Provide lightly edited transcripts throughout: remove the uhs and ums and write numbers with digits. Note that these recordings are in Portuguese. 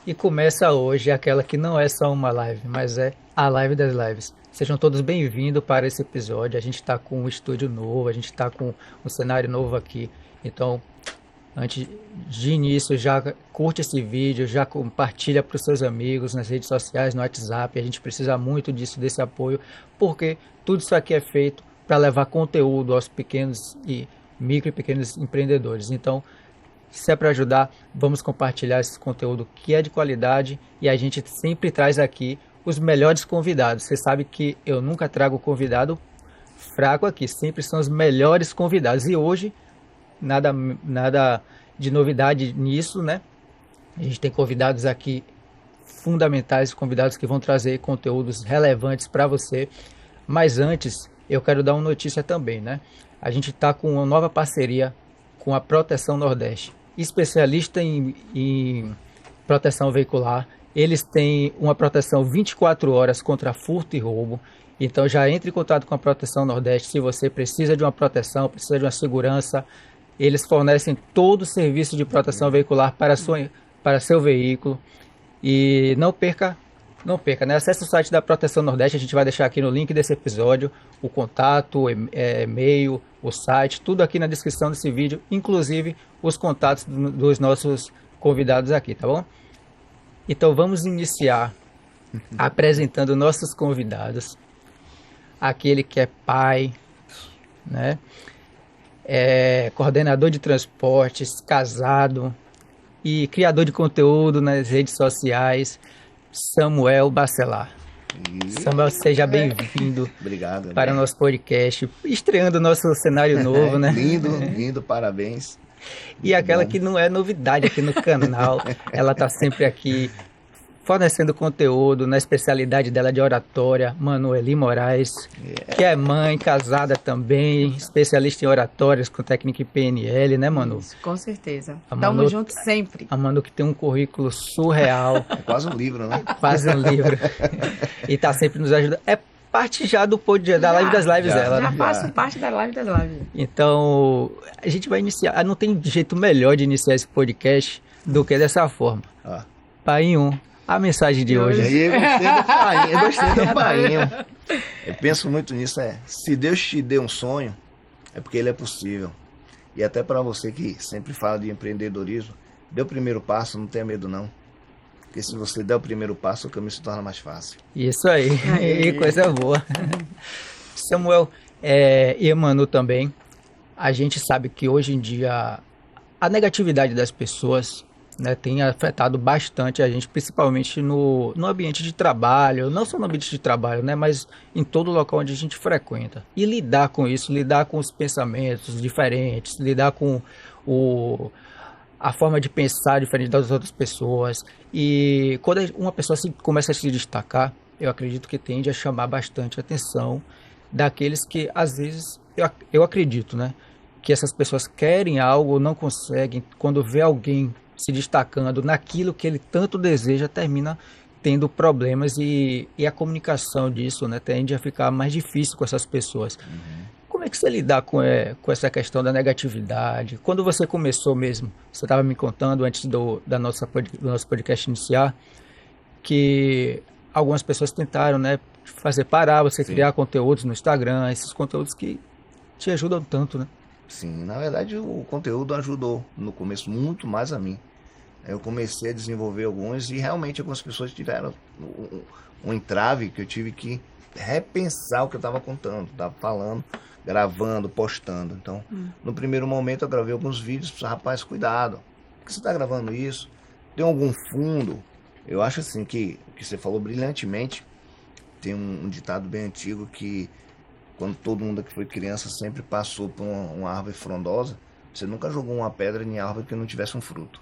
E começa hoje aquela que não é só uma live, mas é a live das lives. Sejam todos bem-vindos para esse episódio. A gente está com um estúdio novo, a gente está com um cenário novo aqui. Então, antes de início, já curte esse vídeo, já compartilha para os seus amigos nas redes sociais, no WhatsApp. A gente precisa muito disso, desse apoio, porque tudo isso aqui é feito para levar conteúdo aos pequenos e micro e pequenos empreendedores. Então, se é para ajudar, vamos compartilhar esse conteúdo que é de qualidade e a gente sempre traz aqui os melhores convidados. Você sabe que eu nunca trago convidado fraco aqui, sempre são os melhores convidados. E hoje, nada de novidade nisso, né? A gente tem convidados aqui fundamentais, convidados que vão trazer conteúdos relevantes para você. Mas antes, eu quero dar uma notícia também, né? A gente está com uma nova parceria com a Proteção Nordeste, especialista em proteção veicular. Eles têm uma proteção 24 horas contra furto e roubo. Então já entre em contato com a Proteção Nordeste se você precisa de uma proteção, precisa de uma segurança. Eles fornecem todo o serviço de proteção veicular para seu veículo. E não perca, né? Acesse o site da Proteção Nordeste, a gente vai deixar aqui no link desse episódio o contato, o e-mail, o site, tudo aqui na descrição desse vídeo, inclusive os contatos dos nossos convidados aqui, tá bom? Então vamos iniciar apresentando nossos convidados. Aquele que é pai, né? Coordenador de transportes, casado e criador de conteúdo nas redes sociais, Samuel Bacelar. Samuel, seja bem-vindo Obrigado, para o né? nosso podcast, estreando o nosso cenário novo, né? Lindo, lindo, parabéns. E Muito aquela bom. que não é novidade aqui no canal, ela está sempre aqui fornecendo conteúdo na especialidade dela de oratória, Manueli Moraes, que é mãe, casada também, especialista em oratórias com técnica em PNL, né, Manu? Isso, com certeza. A Tamo Manu, junto sempre. a Manu que tem um currículo surreal, É quase um livro, né? quase um livro, e tá sempre nos ajudando. É parte já do podcast, da live das lives já. dela, Já né? faço parte da live das lives. Então, a gente vai iniciar. Não tem jeito melhor de iniciar esse podcast do que dessa forma. Ó. Pai 1, a mensagem de E hoje. aí, eu gostei do painho, eu gostei do painho. Eu penso muito nisso, se Deus te deu um sonho, é porque ele é possível. E até para você que sempre fala de empreendedorismo, dê o primeiro passo, não tenha medo não. Porque se você der o primeiro passo, o caminho se torna mais fácil. Isso aí, coisa boa. Samuel e Manu também, a gente sabe que hoje em dia a negatividade das pessoas, né, tem afetado bastante a gente, principalmente no ambiente de trabalho, não só no ambiente de trabalho, né, mas em todo local onde a gente frequenta. E lidar com isso, lidar com os pensamentos diferentes, lidar com a forma de pensar diferente das outras pessoas. E quando uma pessoa começa a se destacar, eu acredito que tende a chamar bastante atenção daqueles que, às vezes, eu acredito, né? Que essas pessoas querem algo, não conseguem, quando vê alguém se destacando naquilo que ele tanto deseja, termina tendo problemas e a comunicação disso, né, tende a ficar mais difícil com essas pessoas. Como é que você lidar com essa questão da negatividade? Quando você começou mesmo, você estava me contando antes do nosso podcast iniciar, que algumas pessoas tentaram, né, fazer parar você Sim. criar conteúdos no Instagram, esses conteúdos que te ajudam tanto, né? Sim, na verdade o conteúdo ajudou no começo muito mais a mim. Eu comecei a desenvolver alguns e realmente algumas pessoas tiveram um entrave que eu tive que repensar o que eu estava contando, estava falando, gravando, postando. Então, no primeiro momento eu gravei alguns vídeos, rapaz, cuidado, por que você está gravando isso? Tem algum fundo? Eu acho assim que você falou brilhantemente. Tem um ditado bem antigo que quando todo mundo que foi criança sempre passou por uma árvore frondosa, você nunca jogou uma pedra em árvore que não tivesse um fruto.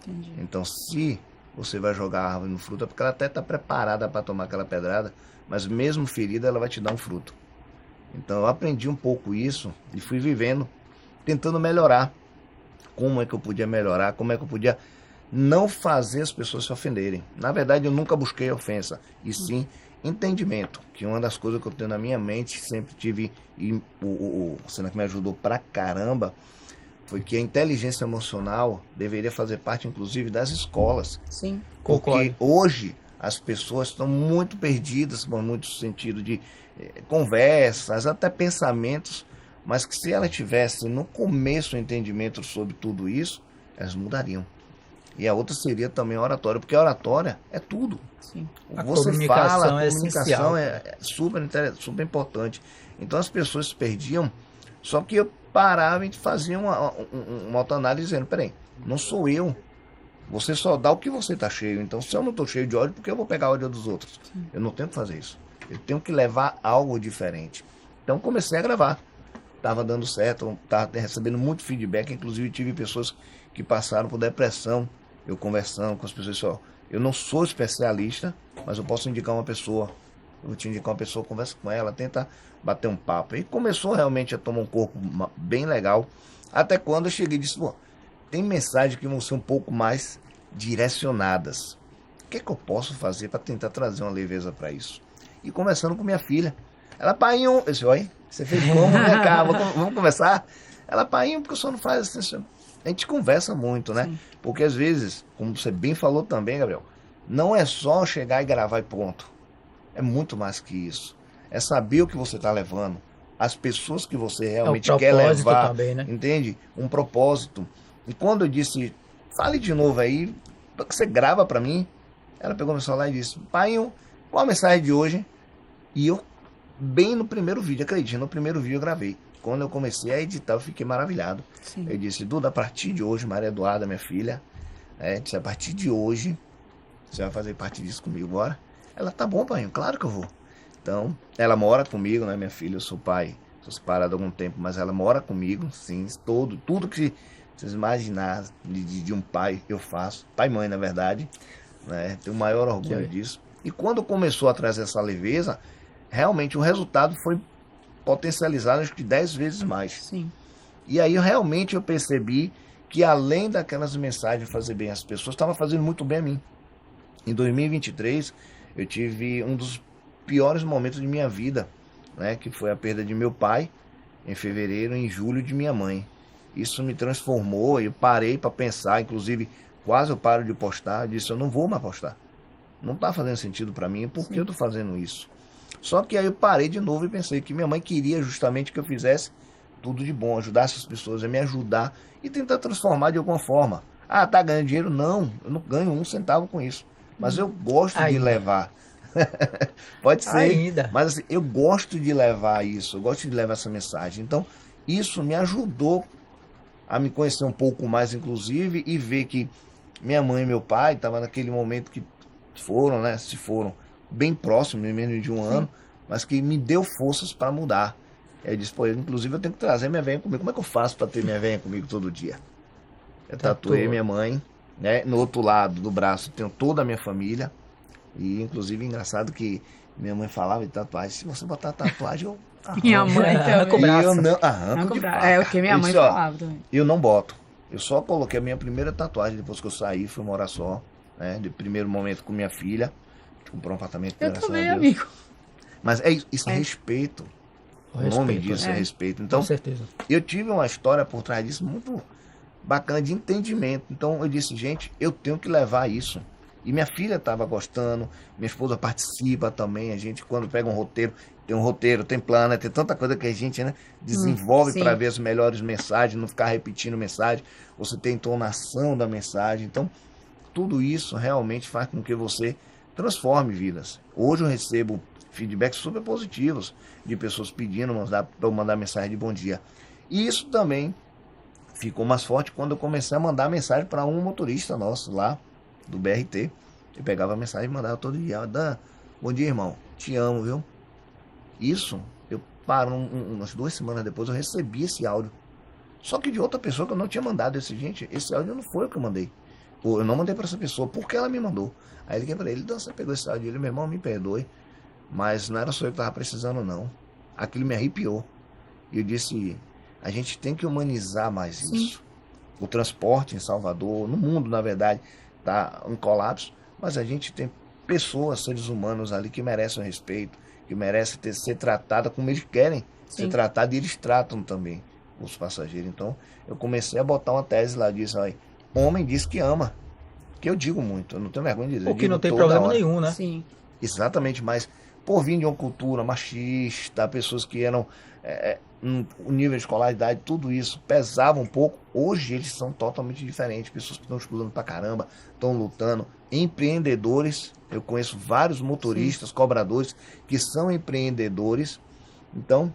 Entendi. Então, se você vai jogar a árvore no fruto, é porque ela até está preparada para tomar aquela pedrada, mas mesmo ferida, ela vai te dar um fruto. Então, eu aprendi um pouco isso e fui vivendo, tentando melhorar. Como é que eu podia melhorar? Como é que eu podia não fazer as pessoas se ofenderem? Na verdade, eu nunca busquei ofensa, e sim entendimento, que uma das coisas que eu tenho na minha mente, sempre tive, e o Senna que me ajudou pra caramba, foi que a inteligência emocional deveria fazer parte, inclusive, das escolas. Sim. Porque Concordo. hoje as pessoas estão muito perdidas, por muito sentido de conversas, até pensamentos, mas que se ela tivesse no começo o entendimento sobre tudo isso, elas mudariam. E a outra seria também a oratória, porque a oratória é tudo. Sim. A Você comunicação fala, a é comunicação essencial. é super importante. Então as pessoas se perdiam, só que eu parava e fazia uma autoanálise dizendo, peraí, não sou eu. Você só dá o que você está cheio. Então se eu não estou cheio de ódio, por que eu vou pegar ódio dos outros? Eu não tenho que fazer isso. Eu tenho que levar algo diferente. Então comecei a gravar. Estava dando certo, estava recebendo muito feedback, inclusive tive pessoas que passaram por depressão. Eu conversando com as pessoas, só, eu não sou especialista, mas eu posso indicar uma pessoa. Eu vou te indicar uma pessoa, conversa com ela, tenta bater um papo. E começou realmente a tomar um corpo bem legal. Até quando eu cheguei e disse, pô, tem mensagens que vão ser um pouco mais direcionadas. O que é que eu posso fazer para tentar trazer uma leveza para isso? E conversando com minha filha. Ela, pai, eu disse, oi, você fez como? Vem cá, vamos conversar? Ela, pai, porque o senhor não faz assim? A gente conversa muito, né? Sim. Porque às vezes, como você bem falou também, Gabriel, não é só chegar e gravar e ponto. É muito mais que isso. É saber o que você está levando, as pessoas que você realmente quer propósito levar, também, né? entende? Um propósito. E quando eu disse, fale de novo aí, você grava para mim, ela pegou meu celular e disse, pai, qual a mensagem de hoje? E eu, bem no primeiro vídeo, acredite, no primeiro vídeo eu gravei. Quando eu comecei a editar, eu fiquei maravilhado. Sim. Eu disse, Duda, a partir de hoje, Maria Eduarda, minha filha, disse, a partir de hoje, você vai fazer parte disso comigo agora? Ela, tá bom, pai, claro que eu vou. Então, ela mora comigo, né, minha filha, eu sou pai, sou separado há algum tempo, mas ela mora comigo, sim, tudo que vocês imaginarem de um pai, eu faço. Pai e mãe, na verdade, né, tenho o maior orgulho disso. E quando começou a trazer essa leveza, realmente o resultado foi potencializado, acho que 10 vezes mais. Sim. E aí realmente eu percebi que além daquelas mensagens de fazer bem às pessoas, estava fazendo muito bem a mim. Em 2023, eu tive um dos piores momentos de minha vida, né, que foi a perda de meu pai em fevereiro, em julho de minha mãe. Isso me transformou, eu parei para pensar, inclusive quase eu paro de postar, eu disse, eu não vou mais postar. Não está fazendo sentido para mim, por que eu estou fazendo isso? Só que aí eu parei de novo e pensei que minha mãe queria justamente que eu fizesse tudo de bom, ajudasse as pessoas a me ajudar e tentar transformar de alguma forma. Ah, tá ganhando dinheiro? Não, eu não ganho um centavo com isso. Mas eu gosto de Ainda. levar. Pode ser, Ainda. mas assim, eu gosto de levar isso, eu gosto de levar essa mensagem. Então, isso me ajudou a me conhecer um pouco mais, inclusive, e ver que minha mãe e meu pai estavam naquele momento que foram, né, se foram bem próximos, em menos de um ano, mas que me deu forças para mudar. Aí eu disse, pô, inclusive eu tenho que trazer minha velha comigo. Como é que eu faço para ter minha velha comigo todo dia? Eu tatuei minha mãe, né? No outro lado do braço tenho toda a minha família. E inclusive engraçado que minha mãe falava de tatuagem, se você botar tatuagem, eu arranco. Minha mãe Arranca o também. E eu braço. não arranco Arranca de o braço. faca. É o que minha Eu mãe disse, ó, falava também. eu não boto. Eu só coloquei a minha primeira tatuagem depois que eu saí, fui morar só, né? De primeiro momento com minha filha, comprou um apartamento, Eu graças a também, Deus. amigo. Mas é isso, é respeito. O nome disso é respeito. Então, Com certeza. eu tive uma história por trás disso muito bacana de entendimento. Então, eu disse, gente, eu tenho que levar isso. E minha filha estava gostando, minha esposa participa também. A gente, quando pega um roteiro, tem plano, tem tanta coisa que a gente, né, desenvolve sim. para ver as melhores mensagens, não ficar repetindo mensagem. Você tem entonação da mensagem. Então, tudo isso realmente faz com que você transforme vidas. Hoje eu recebo feedbacks super positivos de pessoas pedindo para eu mandar mensagem de bom dia. E isso também ficou mais forte quando eu comecei a mandar mensagem para um motorista nosso lá do BRT. Eu pegava a mensagem e mandava todo dia. Dan, bom dia, irmão. Te amo, viu? Isso, eu paro umas 2 semanas depois, eu recebi esse áudio. Só que de outra pessoa que eu não tinha mandado. Gente, esse áudio não foi o que eu mandei. Eu não mandei para essa pessoa, porque ela me mandou. Aí eu liguei para ele, Dan, você pegou esse áudio? Ele, meu irmão, me perdoe, mas não era só eu que estava precisando, não. Aquilo me arrepiou. E eu disse, a gente tem que humanizar mais isso. O transporte em Salvador, no mundo, na verdade, está um colapso, mas a gente tem pessoas, seres humanos ali que merecem respeito, que merecem ser tratadas como eles querem ser tratados, e eles tratam também. os passageiros. Então, eu comecei a botar uma tese lá, disse, olha, homem diz que ama, que eu digo muito, eu não tenho vergonha de dizer, O eu que não digo tem toda problema hora. nenhum, né? Sim. Exatamente, mas por vir de uma cultura machista, pessoas que eram o nível de escolaridade, tudo isso pesava um pouco. Hoje eles são totalmente diferentes. Pessoas que estão estudando pra caramba, estão lutando. Empreendedores, eu conheço vários motoristas, cobradores que são empreendedores. Então,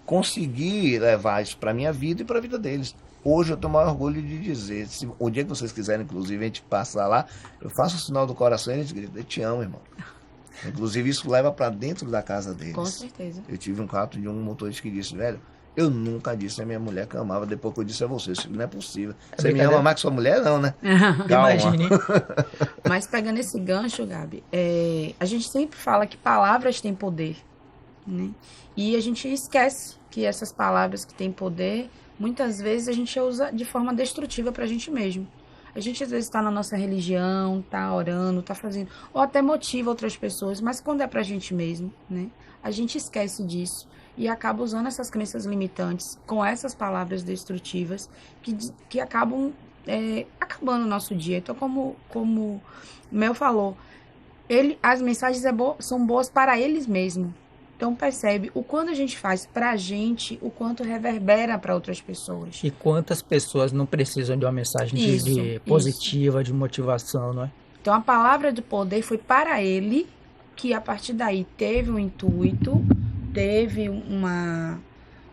consegui levar isso para minha vida e para a vida deles. Hoje eu tenho o maior orgulho de dizer, se o dia que vocês quiserem, inclusive, a gente passar lá, eu faço o sinal do coração e eles gritam, eu te amo, irmão. Inclusive, isso leva para dentro da casa deles. Com certeza. Eu tive um caso de um motorista que disse, velho, eu nunca disse a minha mulher que eu amava depois que eu disse a você. Isso não é possível. Você me brincadeira. ama mais que sua mulher, não, né? Calma. Imagine. Mas pegando esse gancho, Gabi, a gente sempre fala que palavras têm poder, né? E a gente esquece que essas palavras que têm poder, muitas vezes a gente usa de forma destrutiva pra gente mesmo. A gente às vezes está na nossa religião, tá orando, tá fazendo, ou até motiva outras pessoas, mas quando é pra gente mesmo, né? A gente esquece disso e acaba usando essas crenças limitantes com essas palavras destrutivas que acabam acabando o nosso dia. Então, como o Mel falou, as mensagens são boas para eles mesmos. Então, percebe o quanto a gente faz pra gente, o quanto reverbera para outras pessoas. E quantas pessoas não precisam de uma mensagem de positiva, de motivação, não é? Então, a palavra de poder foi para ele, que a partir daí teve um intuito, teve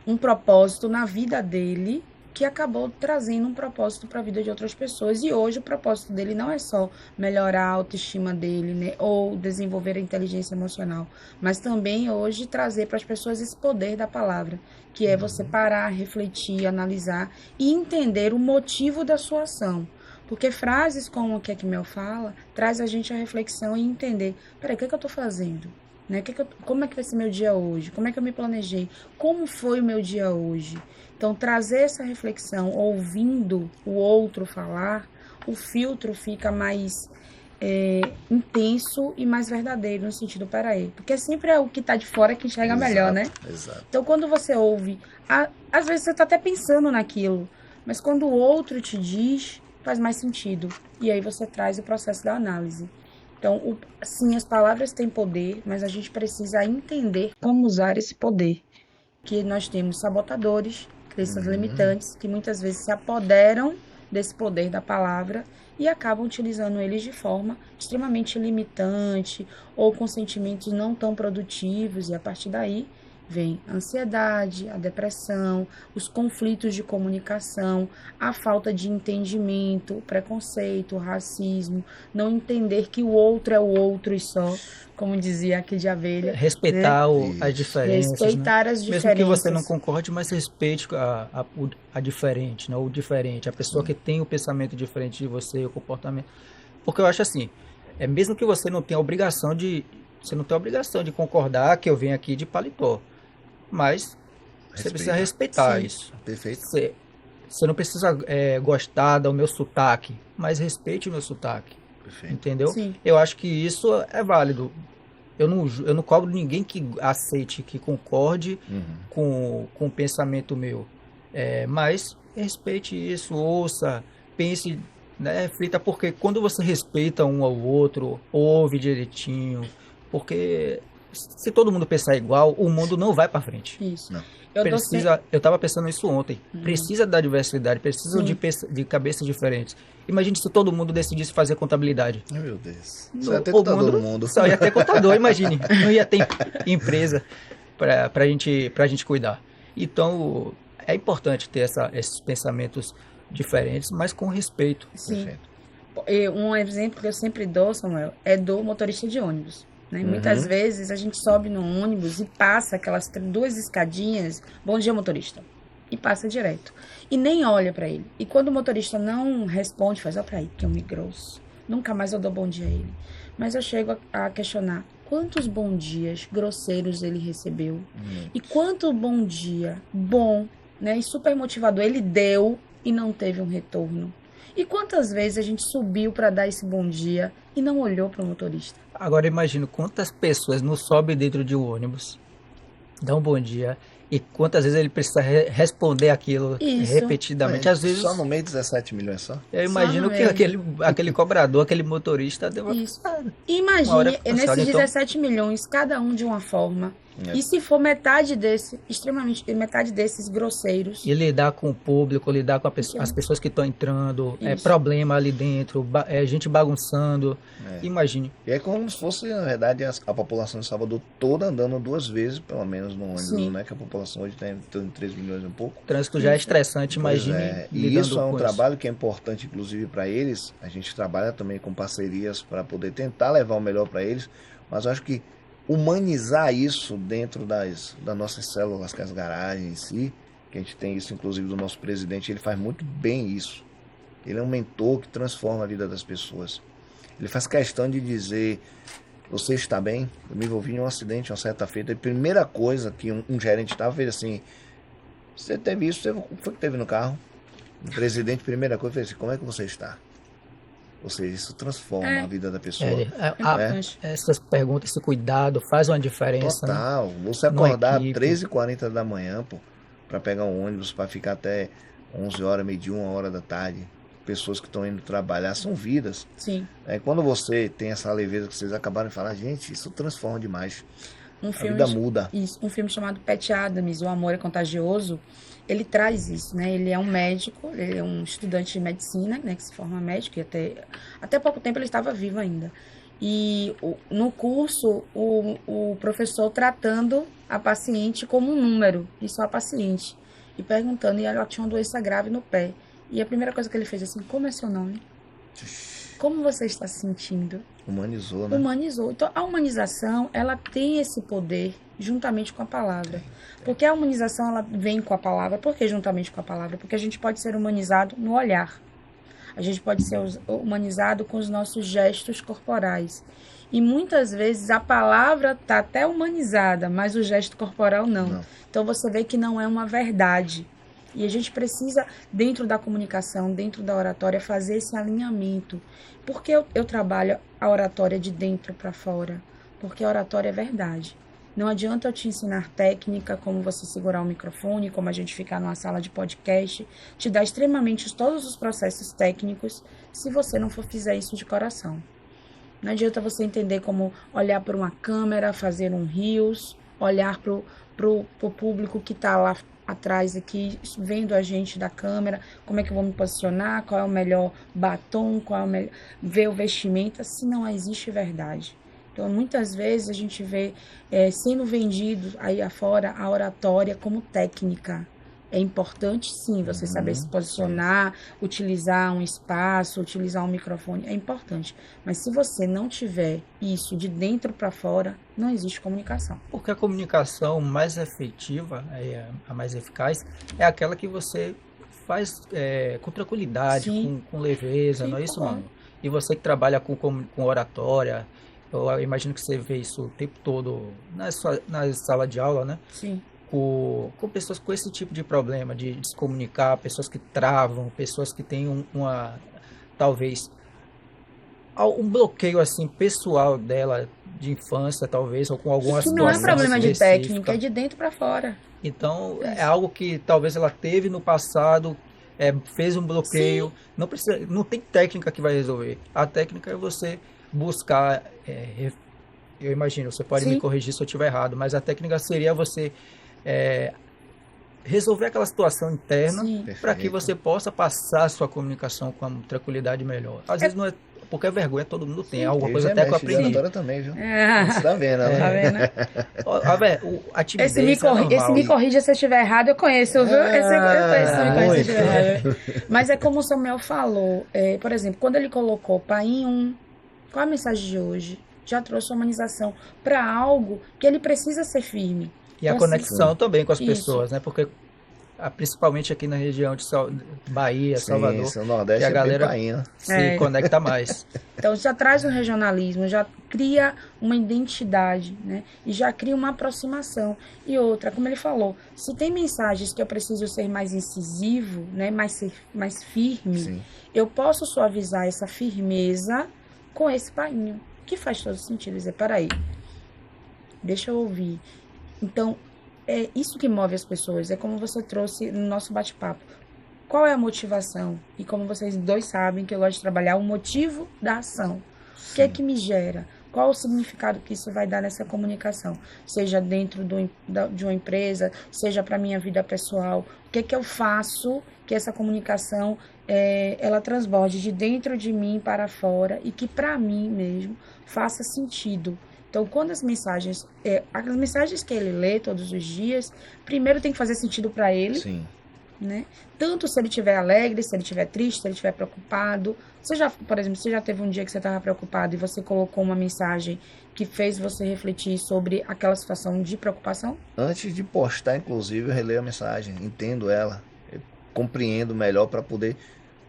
um propósito na vida dele, que acabou trazendo um propósito para a vida de outras pessoas. E hoje o propósito dele não é só melhorar a autoestima dele, né, ou desenvolver a inteligência emocional, mas também hoje trazer para as pessoas esse poder da palavra, que é você parar, refletir, analisar e entender o motivo da sua ação. Porque frases como o que Mel fala, traz a gente a reflexão e entender, peraí, o que eu estou fazendo? Né? Como é que vai ser meu dia hoje? Como é que eu me planejei? Como foi o meu dia hoje? Então, trazer essa reflexão, ouvindo o outro falar, o filtro fica mais intenso e mais verdadeiro no sentido, peraí. Porque sempre é o que está de fora que enxerga melhor, né? Exato. Então, quando você ouve, às vezes você está até pensando naquilo, mas quando o outro te diz, faz mais sentido. E aí você traz o processo da análise. Então, sim, as palavras têm poder, mas a gente precisa entender como usar esse poder. Que nós temos sabotadores, crenças limitantes, que muitas vezes se apoderam desse poder da palavra e acabam utilizando eles de forma extremamente limitante ou com sentimentos não tão produtivos, e a partir daí vem a ansiedade, a depressão, os conflitos de comunicação, a falta de entendimento, o preconceito, o racismo, não entender que o outro é o outro e só, como dizia aqui de abelha. Respeitar né? as diferenças. Respeitar né? as diferenças. Mesmo que você não concorde, mas respeite a diferente, né? O diferente, a pessoa que tem o pensamento diferente de você, o comportamento. Porque eu acho assim, mesmo que você não tenha obrigação de concordar que eu venho aqui de paletó. Mas você precisa respeitar isso. Perfeito. Você não precisa gostar do meu sotaque, mas respeite o meu sotaque. Perfeito. Entendeu? Sim. Eu acho que isso é válido. Eu não cobro ninguém que aceite, que concorde com o pensamento meu. Mas respeite isso, ouça, pense, né, reflita, porque quando você respeita um ao outro, ouve direitinho, porque se todo mundo pensar igual, o mundo não vai para frente. Isso. Não. Eu estava pensando isso ontem. Precisa da diversidade, precisa de cabeças diferentes. Imagine se todo mundo decidisse fazer contabilidade. Meu Deus. Só ia ter contador no mundo. Só ia ter contador, imagine. Não ia ter empresa pra gente cuidar. Então, é importante ter esses pensamentos diferentes, mas com respeito. Sim. Perfeito. Um exemplo que eu sempre dou, Samuel, é do motorista de ônibus. Né? Muitas vezes a gente sobe no ônibus e passa aquelas 2 escadinhas, bom dia motorista, e passa direto. E nem olha pra ele. E quando o motorista não responde, faz, ó pra aí, que homem grosso. Nunca mais eu dou bom dia a ele. Mas eu chego a questionar quantos bom dias grosseiros ele recebeu. E quanto bom dia bom, né, e super motivador ele deu e não teve um retorno. E quantas vezes a gente subiu para dar esse bom dia e não olhou para o motorista? Agora imagino quantas pessoas não sobem dentro de um ônibus, dão um bom dia e quantas vezes ele precisa responder aquilo Isso. repetidamente. Às vezes, Só no mês 17 milhões só. eu Só imagino no que meio. aquele cobrador, aquele motorista deu Isso. uma hora Imagine cansado. nesses Então, 17 milhões, cada um de uma forma. É. E se for metade metade desses grosseiros, e lidar com o público, lidar com as pessoas que estão entrando, Isso. problema ali dentro, gente bagunçando. É. Imagine. E é como se fosse, na verdade, a população de Salvador toda andando 2 vezes, pelo menos, no ônibus, Sim. né? Que a população hoje está em torno de 3 milhões e um pouco. O trânsito já é estressante, Pois imagine é. E lidando isso é um com trabalho que é importante, inclusive, para eles. A gente trabalha também com parcerias para poder tentar levar o melhor para eles, mas eu acho que humanizar isso dentro das nossas células, que as garagens em si, que a gente tem isso, inclusive, do nosso presidente, ele faz muito bem isso. Ele é um mentor que transforma a vida das pessoas. Ele faz questão de dizer: você está bem? Eu me envolvi em um acidente uma certa feita. A primeira coisa que um gerente estava fez assim: você teve isso? O que foi que teve no carro? O presidente, primeira coisa, fez assim: como é que você está? Ou seja, isso transforma a vida da pessoa. importante. Essas perguntas, esse cuidado faz uma diferença. Né? Total. Você Numa acordar às equipe. 13h40 da manhã, pô, para pegar um ônibus, para ficar até 11 horas, meio-dia, 1 hora da tarde. Pessoas que estão indo trabalhar, são vidas. Sim. Quando você tem essa leveza que vocês acabaram de falar, gente, isso transforma demais. Um A filme, vida muda. isso, um filme chamado Pat Adams, O Amor é Contagioso, ele traz isso, né? Ele é um médico, ele é um estudante de medicina, né? Que se forma médico, e até pouco tempo ele estava vivo ainda. E no curso, o professor tratando a paciente como um número, e só a paciente, e perguntando, e ela tinha uma doença grave no pé. E a primeira coisa que ele fez assim: como é seu nome? Como você está se sentindo? Humanizou, né? Humanizou. Então, a humanização, ela tem esse poder juntamente com a palavra. Porque a humanização, ela vem com a palavra. Por que juntamente com a palavra? Porque a gente pode ser humanizado no olhar. A gente pode ser humanizado com os nossos gestos corporais. E muitas vezes a palavra está até humanizada, mas o gesto corporal não. Então, você vê que não é uma verdade. E a gente precisa, dentro da comunicação, dentro da oratória, fazer esse alinhamento. Porque eu trabalho a oratória de dentro para fora. Porque a oratória é verdade. Não adianta eu te ensinar técnica, como você segurar o microfone, como a gente ficar numa sala de podcast, te dar extremamente todos os processos técnicos, se você não for fizer isso de coração. Não adianta você entender como olhar para uma câmera, fazer um reels, olhar para o público que está lá atrás aqui, vendo a gente da câmera, como é que eu vou me posicionar, qual é o melhor batom, qual é o melhor, ver o vestimenta, se não existe verdade. Então, muitas vezes a gente vê sendo vendido aí afora a oratória como técnica. É importante, sim, você saber se posicionar, utilizar um espaço, utilizar um microfone, é importante. Mas se você não tiver isso de dentro para fora, não existe comunicação. Porque a comunicação mais efetiva, a mais eficaz, é aquela que você faz com tranquilidade, com leveza, Sim, não é isso, concordo. mano? E você que trabalha com oratória, eu imagino que você vê isso o tempo todo na sala de aula, né? Sim. Com pessoas com esse tipo de problema, de se comunicar, pessoas que travam, pessoas que têm talvez, um bloqueio assim pessoal dela, de infância, talvez, ou com alguma Isso não é situação problema de específica. técnica, é de dentro para fora. Então, é algo que talvez ela teve no passado, fez um bloqueio. Não tem técnica que vai resolver. A técnica é você buscar. Eu imagino, você pode me corrigir se eu estiver errado, mas a técnica seria você resolver aquela situação interna para que você possa passar a sua comunicação com uma tranquilidade melhor. Às vezes não é. Porque a vergonha todo mundo tem, alguma coisa até que eu aprendi. Agora também, viu? Você tá vendo, né? Tá vendo? A timidez Esse me corrija se eu estiver errado, eu conheço, viu? Esse eu conheço se eu estiver errado. Mas é como o Samuel falou, por exemplo, quando ele colocou Paim 1, qual a mensagem de hoje? Já trouxe a humanização para algo que ele precisa ser firme. E a conexão também com as pessoas, né? Porque principalmente aqui na região de Bahia, Salvador, o Nordeste, a galera se conecta mais. Então já traz um regionalismo, já cria uma identidade, né? E já cria uma aproximação. E outra, como ele falou, se tem mensagens que eu preciso ser mais incisivo, né? mais firme, eu posso suavizar essa firmeza com esse painho, que faz todo sentido. Dizer, peraí, deixa eu ouvir. Então, é isso que move as pessoas. É como você trouxe no nosso bate-papo. Qual é a motivação? E como vocês dois sabem que eu gosto de trabalhar o motivo da ação. O que é que me gera? Qual o significado que isso vai dar nessa comunicação? Seja dentro de uma empresa, seja para a minha vida pessoal. O que é que eu faço que essa comunicação ela transborde de dentro de mim para fora e que para mim mesmo faça sentido. Então, quando as mensagens que ele lê todos os dias, primeiro tem que fazer sentido para ele. Sim. Né? Tanto se ele estiver alegre, se ele estiver triste, se ele estiver preocupado. Por exemplo, você já teve um dia que você estava preocupado e você colocou uma mensagem que fez você refletir sobre aquela situação de preocupação? Antes de postar, inclusive, eu releio a mensagem, entendo ela, eu compreendo melhor para poder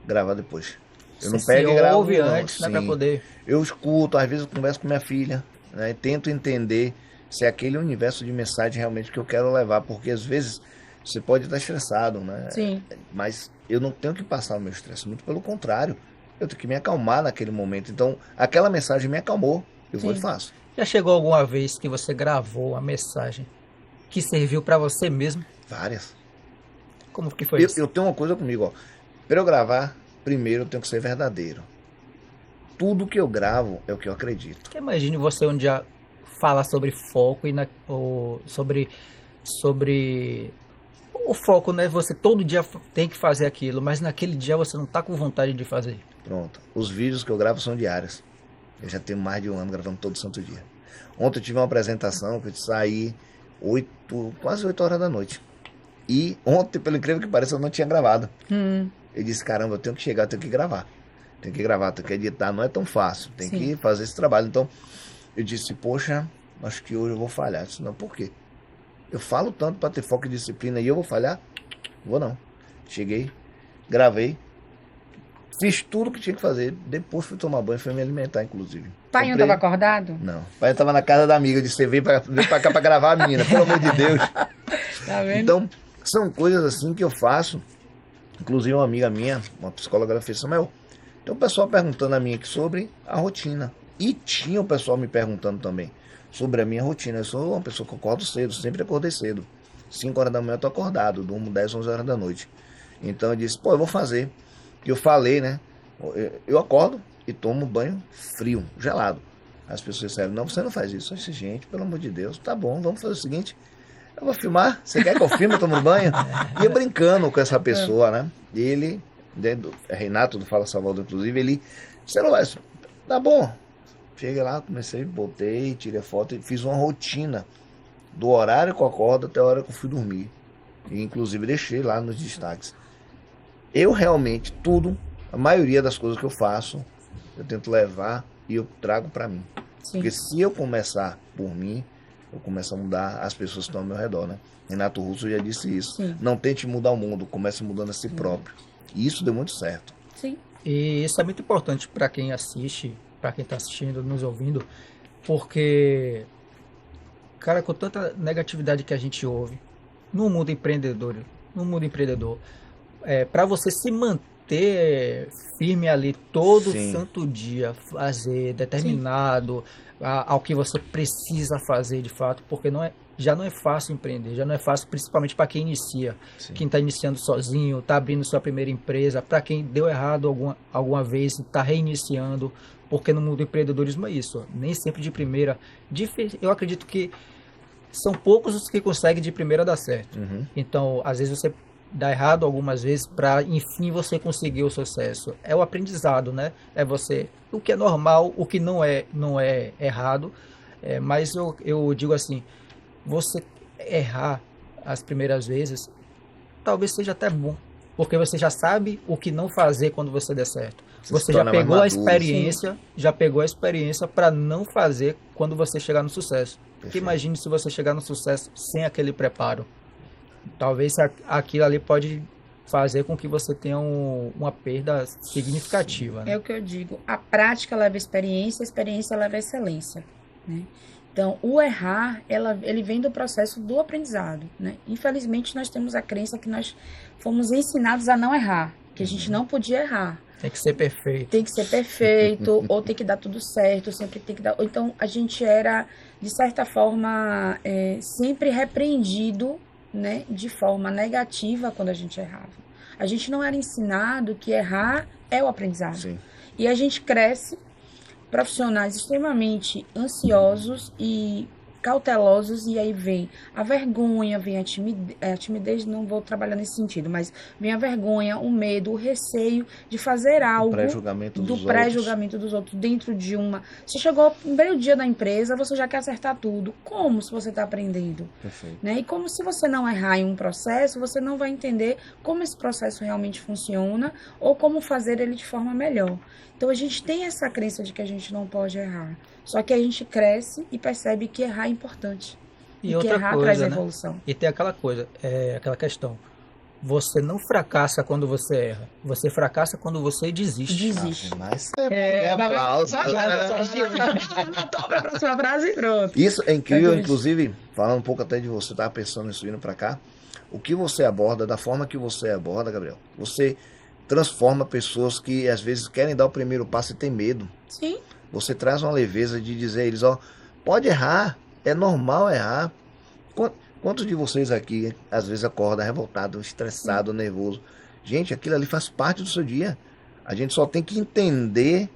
gravar depois. Eu não pego e gravo ouve antes, né, para poder. Eu escuto, às vezes eu converso com minha filha, né, tento entender se é aquele universo de mensagem realmente que eu quero levar, porque às vezes você pode estar estressado, né? Sim. Mas eu não tenho que passar o meu estresse, muito pelo contrário. Eu tenho que me acalmar naquele momento. Então, aquela mensagem me acalmou, eu vou e faço. Já chegou alguma vez que você gravou uma mensagem que serviu para você mesmo? Várias. Como que foi isso? Eu tenho uma coisa comigo, ó. Para eu gravar, primeiro eu tenho que ser verdadeiro. Tudo que eu gravo é o que eu acredito. Porque imagine você um dia falar sobre foco e sobre o foco, né? Você todo dia tem que fazer aquilo, mas naquele dia você não tá com vontade de fazer. Pronto. Os vídeos que eu gravo são diários. Eu já tenho mais de um ano gravando todo santo dia. Ontem eu tive uma apresentação que eu saí quase 8 horas da noite. E ontem, pelo incrível que pareça, eu não tinha gravado. Eu disse, caramba, eu tenho que chegar, eu tenho que gravar. Tenho que gravar, tenho que editar, não é tão fácil. Tem que fazer esse trabalho. Então, eu disse, poxa, acho que hoje eu vou falhar. Eu disse, não, por quê? Eu falo tanto para ter foco e disciplina e eu vou falhar? Vou não. Cheguei, gravei, fiz tudo que tinha que fazer. Depois fui tomar banho, fui me alimentar, inclusive. Pai não estava acordado? Não. Pai estava na casa da amiga. Eu disse, você veio pra cá para gravar a menina, pelo amor de Deus. Tá vendo? Então, são coisas assim que eu faço. Inclusive uma amiga minha, uma psicóloga, ela fez, Samuel, tem um pessoal perguntando a mim aqui sobre a rotina. E tinha o pessoal me perguntando também sobre a minha rotina. Eu sou uma pessoa que acordo cedo, sempre acordei cedo. 5 horas da manhã eu tô acordado, durmo 10, 11 horas da noite. Então eu disse, eu vou fazer. E eu falei, né? Eu acordo e tomo banho frio, gelado. As pessoas disseram, não, você não faz isso. Eu disse, gente, pelo amor de Deus, tá bom, vamos fazer o seguinte. Eu vou filmar, você quer que eu filme, eu tomo banho? E eu brincando com essa pessoa, né? E ele, Renato do Fala Salvador, inclusive, ele, celular, tá bom. Cheguei lá, comecei, botei, tirei foto e fiz uma rotina do horário que eu acordo até a hora que eu fui dormir. E inclusive deixei lá nos destaques. Eu realmente, a maioria das coisas que eu faço, eu tento levar e eu trago pra mim. Sim. Porque se eu começar por mim, eu começo a mudar as pessoas que estão ao meu redor, né? Renato Russo já disse isso. Sim. Não tente mudar o mundo, comece mudando a si próprio. E isso deu muito certo. Sim. E isso é muito importante para quem assiste, para quem está assistindo, nos ouvindo, porque, cara, com tanta negatividade que a gente ouve no mundo empreendedor, para você se manter firme ali todo santo dia, fazer determinado ao que você precisa fazer de fato, porque já não é fácil empreender, já não é fácil, principalmente para quem inicia. Sim. Quem está iniciando sozinho, está abrindo sua primeira empresa, para quem deu errado alguma vez, está reiniciando, porque no mundo do empreendedorismo é isso, nem sempre de primeira. Eu acredito que são poucos os que conseguem de primeira dar certo. Uhum. Então, às vezes você dá errado algumas vezes para, enfim, você conseguir o sucesso. É o aprendizado, né? É você, o que é normal, o que não é errado, mas eu digo assim, você errar as primeiras vezes, talvez seja até bom, porque você já sabe o que não fazer quando você der certo. Você já pegou a experiência, para não fazer quando você chegar no sucesso. Porque imagine se você chegar no sucesso sem aquele preparo. Talvez aquilo ali pode fazer com que você tenha uma perda significativa. Né? É o que eu digo. A prática leva a experiência leva a excelência. Né? Então, o errar, ele vem do processo do aprendizado. Né? Infelizmente, nós temos a crença que nós fomos ensinados a não errar, que a gente não podia errar. Tem que ser perfeito. Tem que ser perfeito, ou tem que dar tudo certo, sempre tem que dar. Então, a gente era, de certa forma, sempre repreendido, né, de forma negativa quando a gente errava. A gente não era ensinado que errar é o aprendizado. Sim. E a gente cresce profissionais extremamente ansiosos e cautelosos, e aí vem a vergonha, vem a timidez, não vou trabalhar nesse sentido, mas vem a vergonha, o medo, o receio de fazer algo do pré-julgamento dos outros dentro de uma... Você chegou no primeiro dia da empresa, você já quer acertar tudo. Como se você está aprendendo? Perfeito. Né? E como se você não errar em um processo, você não vai entender como esse processo realmente funciona ou como fazer ele de forma melhor. Então, a gente tem essa crença de que a gente não pode errar. Só que a gente cresce e percebe que errar é importante. E que outra errar coisa, traz né? evolução. E tem aquela coisa, aquela questão. Você não fracassa quando você erra. Você fracassa quando você desiste. Desiste. Mas aplauso. Toma a próxima frase e pronto. Isso é incrível, inclusive, falando um pouco até de você, estava pensando nisso vindo para cá. O que você aborda, da forma que você aborda, Gabriel, você transforma pessoas que às vezes querem dar o primeiro passo e tem medo. Sim. Você traz uma leveza de dizer a eles, ó, pode errar, é normal errar. Quantos de vocês aqui, às vezes, acorda revoltado, estressado, nervoso? Gente, aquilo ali faz parte do seu dia. A gente só tem que entender,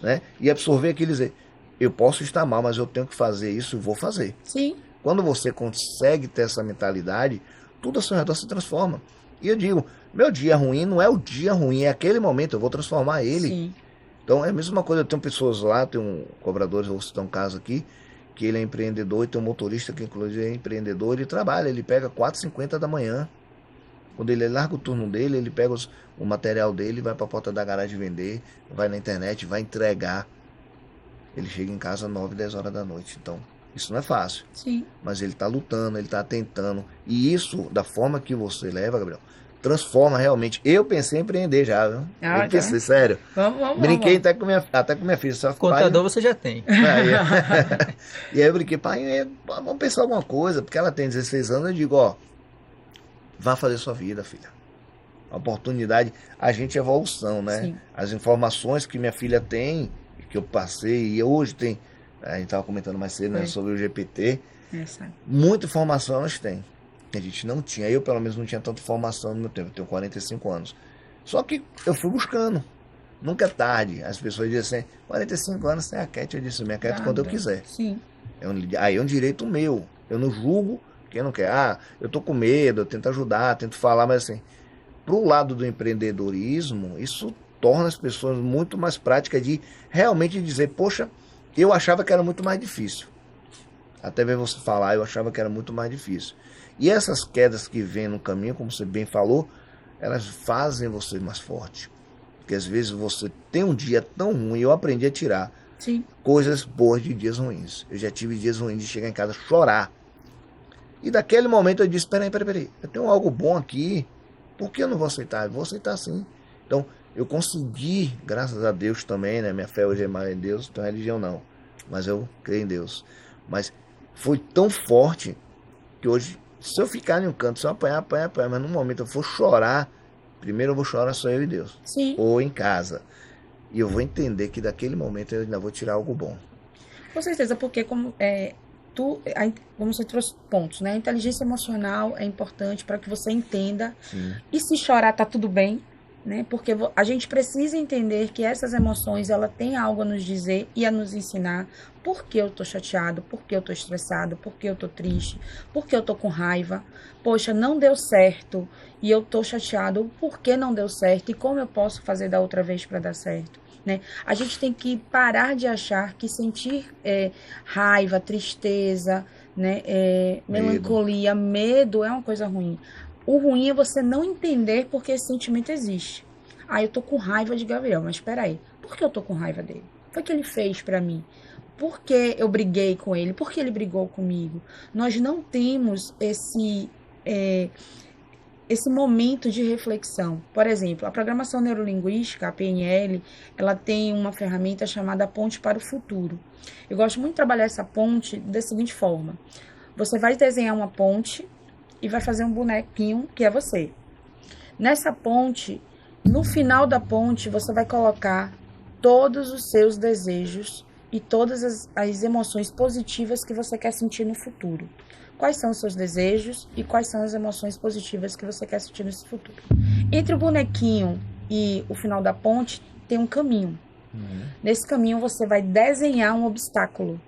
né, e absorver aquilo e dizer, eu posso estar mal, mas eu tenho que fazer isso e vou fazer. Sim. Quando você consegue ter essa mentalidade, tudo ao seu redor se transforma. E eu digo, meu dia ruim não é o dia ruim, é aquele momento, eu vou transformar ele. Sim. Então é a mesma coisa, eu tenho pessoas lá, tem um cobrador, eu vou citar um caso aqui, que ele é empreendedor e tem um motorista que inclusive é empreendedor, ele trabalha, ele pega 4h50 da manhã. Quando ele larga o turno dele, ele pega o material dele, vai para a porta da garagem vender, vai na internet, vai entregar. Ele chega em casa às 9, 10 horas da noite. Então, isso não é fácil. Sim. Mas ele está lutando, ele está tentando. E isso, da forma que você leva, Gabriel, transforma realmente. Eu pensei em empreender já, viu? Eu pensei, sério. Vamos. Brinquei até com minha filha. Só Contador pai, você já tem. E aí eu brinquei, pai, vamos pensar alguma coisa, porque ela tem 16 anos, eu digo, ó, vá fazer sua vida, filha. A oportunidade, a gente é evolução, né? Sim. As informações que minha filha tem, que eu passei, e hoje tem, a gente estava comentando mais cedo, né, sobre o GPT, muita informação elas têm. A gente não tinha, eu pelo menos não tinha tanta informação no meu tempo, eu tenho 45 anos. Só que eu fui buscando, nunca é tarde. As pessoas dizem assim, 45 anos sem a Cat, eu disse, minha Cat quando eu quiser. Sim. Aí é um direito meu, eu não julgo quem não quer. Eu tô com medo, eu tento ajudar, tento falar, mas assim, pro lado do empreendedorismo, isso torna as pessoas muito mais práticas de realmente dizer, poxa, eu achava que era muito mais difícil. Até ver você falar, eu achava que era muito mais difícil. E essas quedas que vêm no caminho, como você bem falou, elas fazem você mais forte. Porque às vezes você tem um dia tão ruim, eu aprendi a tirar coisas boas de dias ruins. Eu já tive dias ruins de chegar em casa chorar. E daquele momento eu disse, peraí, eu tenho algo bom aqui, por que eu não vou aceitar? Eu vou aceitar sim. Então, eu consegui, graças a Deus também, né? Minha fé hoje é mais em Deus, não tem religião não, mas eu creio em Deus. Mas foi tão forte que hoje, se eu ficar em um canto, se eu apanhar, mas no momento eu for chorar, primeiro eu vou chorar só eu e Deus. Sim. Ou em casa. E eu vou entender que daquele momento eu ainda vou tirar algo bom. Com certeza, porque como você trouxe pontos, né? A inteligência emocional é importante para que você entenda. Sim. E se chorar, tá tudo bem, né? Porque a gente precisa entender que essas emoções, ela tem algo a nos dizer e a nos ensinar por que eu tô chateado, por que eu tô estressado, por que eu tô triste, por que eu tô com raiva. Poxa, não deu certo e eu tô chateado, por que não deu certo e como eu posso fazer da outra vez para dar certo, né? A gente tem que parar de achar que sentir raiva, tristeza, né, melancolia, medo é uma coisa ruim. O ruim é você não entender porque esse sentimento existe. Eu tô com raiva de Gabriel, mas espera aí, por que eu tô com raiva dele? O que foi que ele fez pra mim? Por que eu briguei com ele? Por que ele brigou comigo? Nós não temos esse momento de reflexão. Por exemplo, a programação neurolinguística, a PNL, ela tem uma ferramenta chamada ponte para o futuro. Eu gosto muito de trabalhar essa ponte da seguinte forma. Você vai desenhar uma ponte e vai fazer um bonequinho que é você. Nessa ponte, No final da ponte, você vai colocar todos os seus desejos e todas as emoções positivas que você quer sentir no futuro. Quais são os seus desejos e quais são as emoções positivas que você quer sentir nesse futuro. Entre o bonequinho e o final da ponte, tem um caminho. Nesse caminho, você vai desenhar um obstáculo.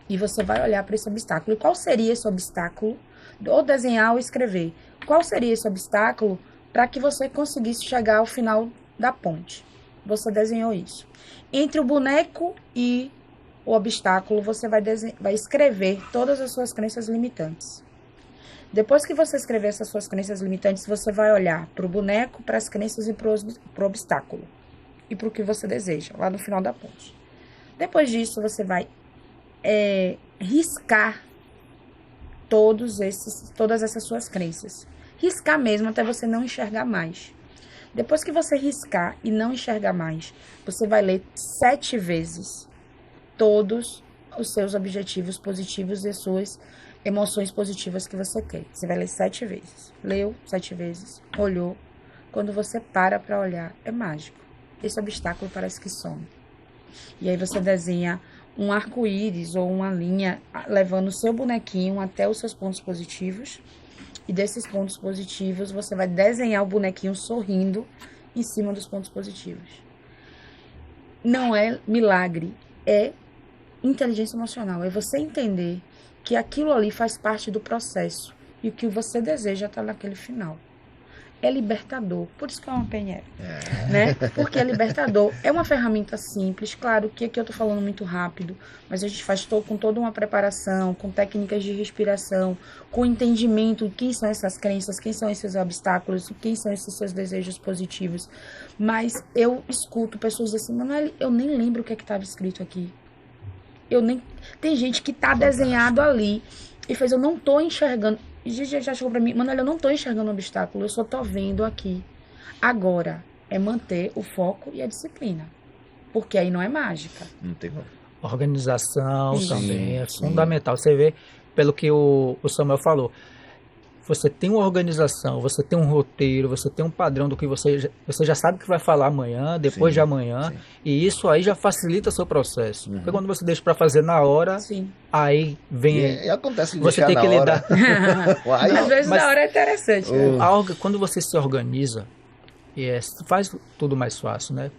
E você vai olhar para esse obstáculo. E qual seria esse obstáculo? Ou desenhar ou escrever. Qual seria esse obstáculo para que você conseguisse chegar ao final da ponte? Você desenhou isso. Entre o boneco e o obstáculo, você vai escrever todas as suas crenças limitantes. Depois que você escrever essas suas crenças limitantes, você vai olhar para o boneco, para as crenças e para o obstáculo. E para o que você deseja, lá no final da ponte. Depois disso, você vai riscar todas essas suas crenças. Riscar mesmo até você não enxergar mais. Depois que você riscar e não enxergar mais, você vai ler 7 vezes todos os seus objetivos positivos e as suas emoções positivas que você quer. Você vai ler 7 vezes. Leu 7 vezes, olhou. Quando você para olhar, é mágico. Esse obstáculo parece que some. E aí você desenha um arco-íris ou uma linha levando o seu bonequinho até os seus pontos positivos. E desses pontos positivos, você vai desenhar o bonequinho sorrindo em cima dos pontos positivos. Não é milagre, é inteligência emocional. É você entender que aquilo ali faz parte do processo e o que você deseja está naquele final. É libertador, por isso que é uma PNL, né? Porque é libertador, é uma ferramenta simples, claro que aqui eu tô falando muito rápido, mas a gente faz com toda uma preparação, com técnicas de respiração, com entendimento de quem são essas crenças, quem são esses obstáculos, quem são esses seus desejos positivos. Mas eu escuto pessoas assim, Manoel, eu nem lembro o que é que estava escrito aqui. Tem gente que tá desenhado ali e fez, eu não tô enxergando. E Gigi já chegou pra mim, Manoel, eu não tô enxergando um obstáculo, eu só tô vendo aqui. Agora, é manter o foco e a disciplina. Porque aí não é mágica. Não tem como. Organização Sim, também é sim. fundamental. Você vê, pelo que o Samuel falou, você tem uma organização, você tem um roteiro, você tem um padrão do que você já sabe que vai falar amanhã, depois Sim, de amanhã, sim. e isso aí já facilita seu processo. Porque quando você deixa para fazer na hora, Sim. aí vem... E acontece de Você deixar tem na que hora. lidar... Uai, Às vezes mas- na hora é interessante. Né? Quando você se organiza, faz tudo mais fácil, né?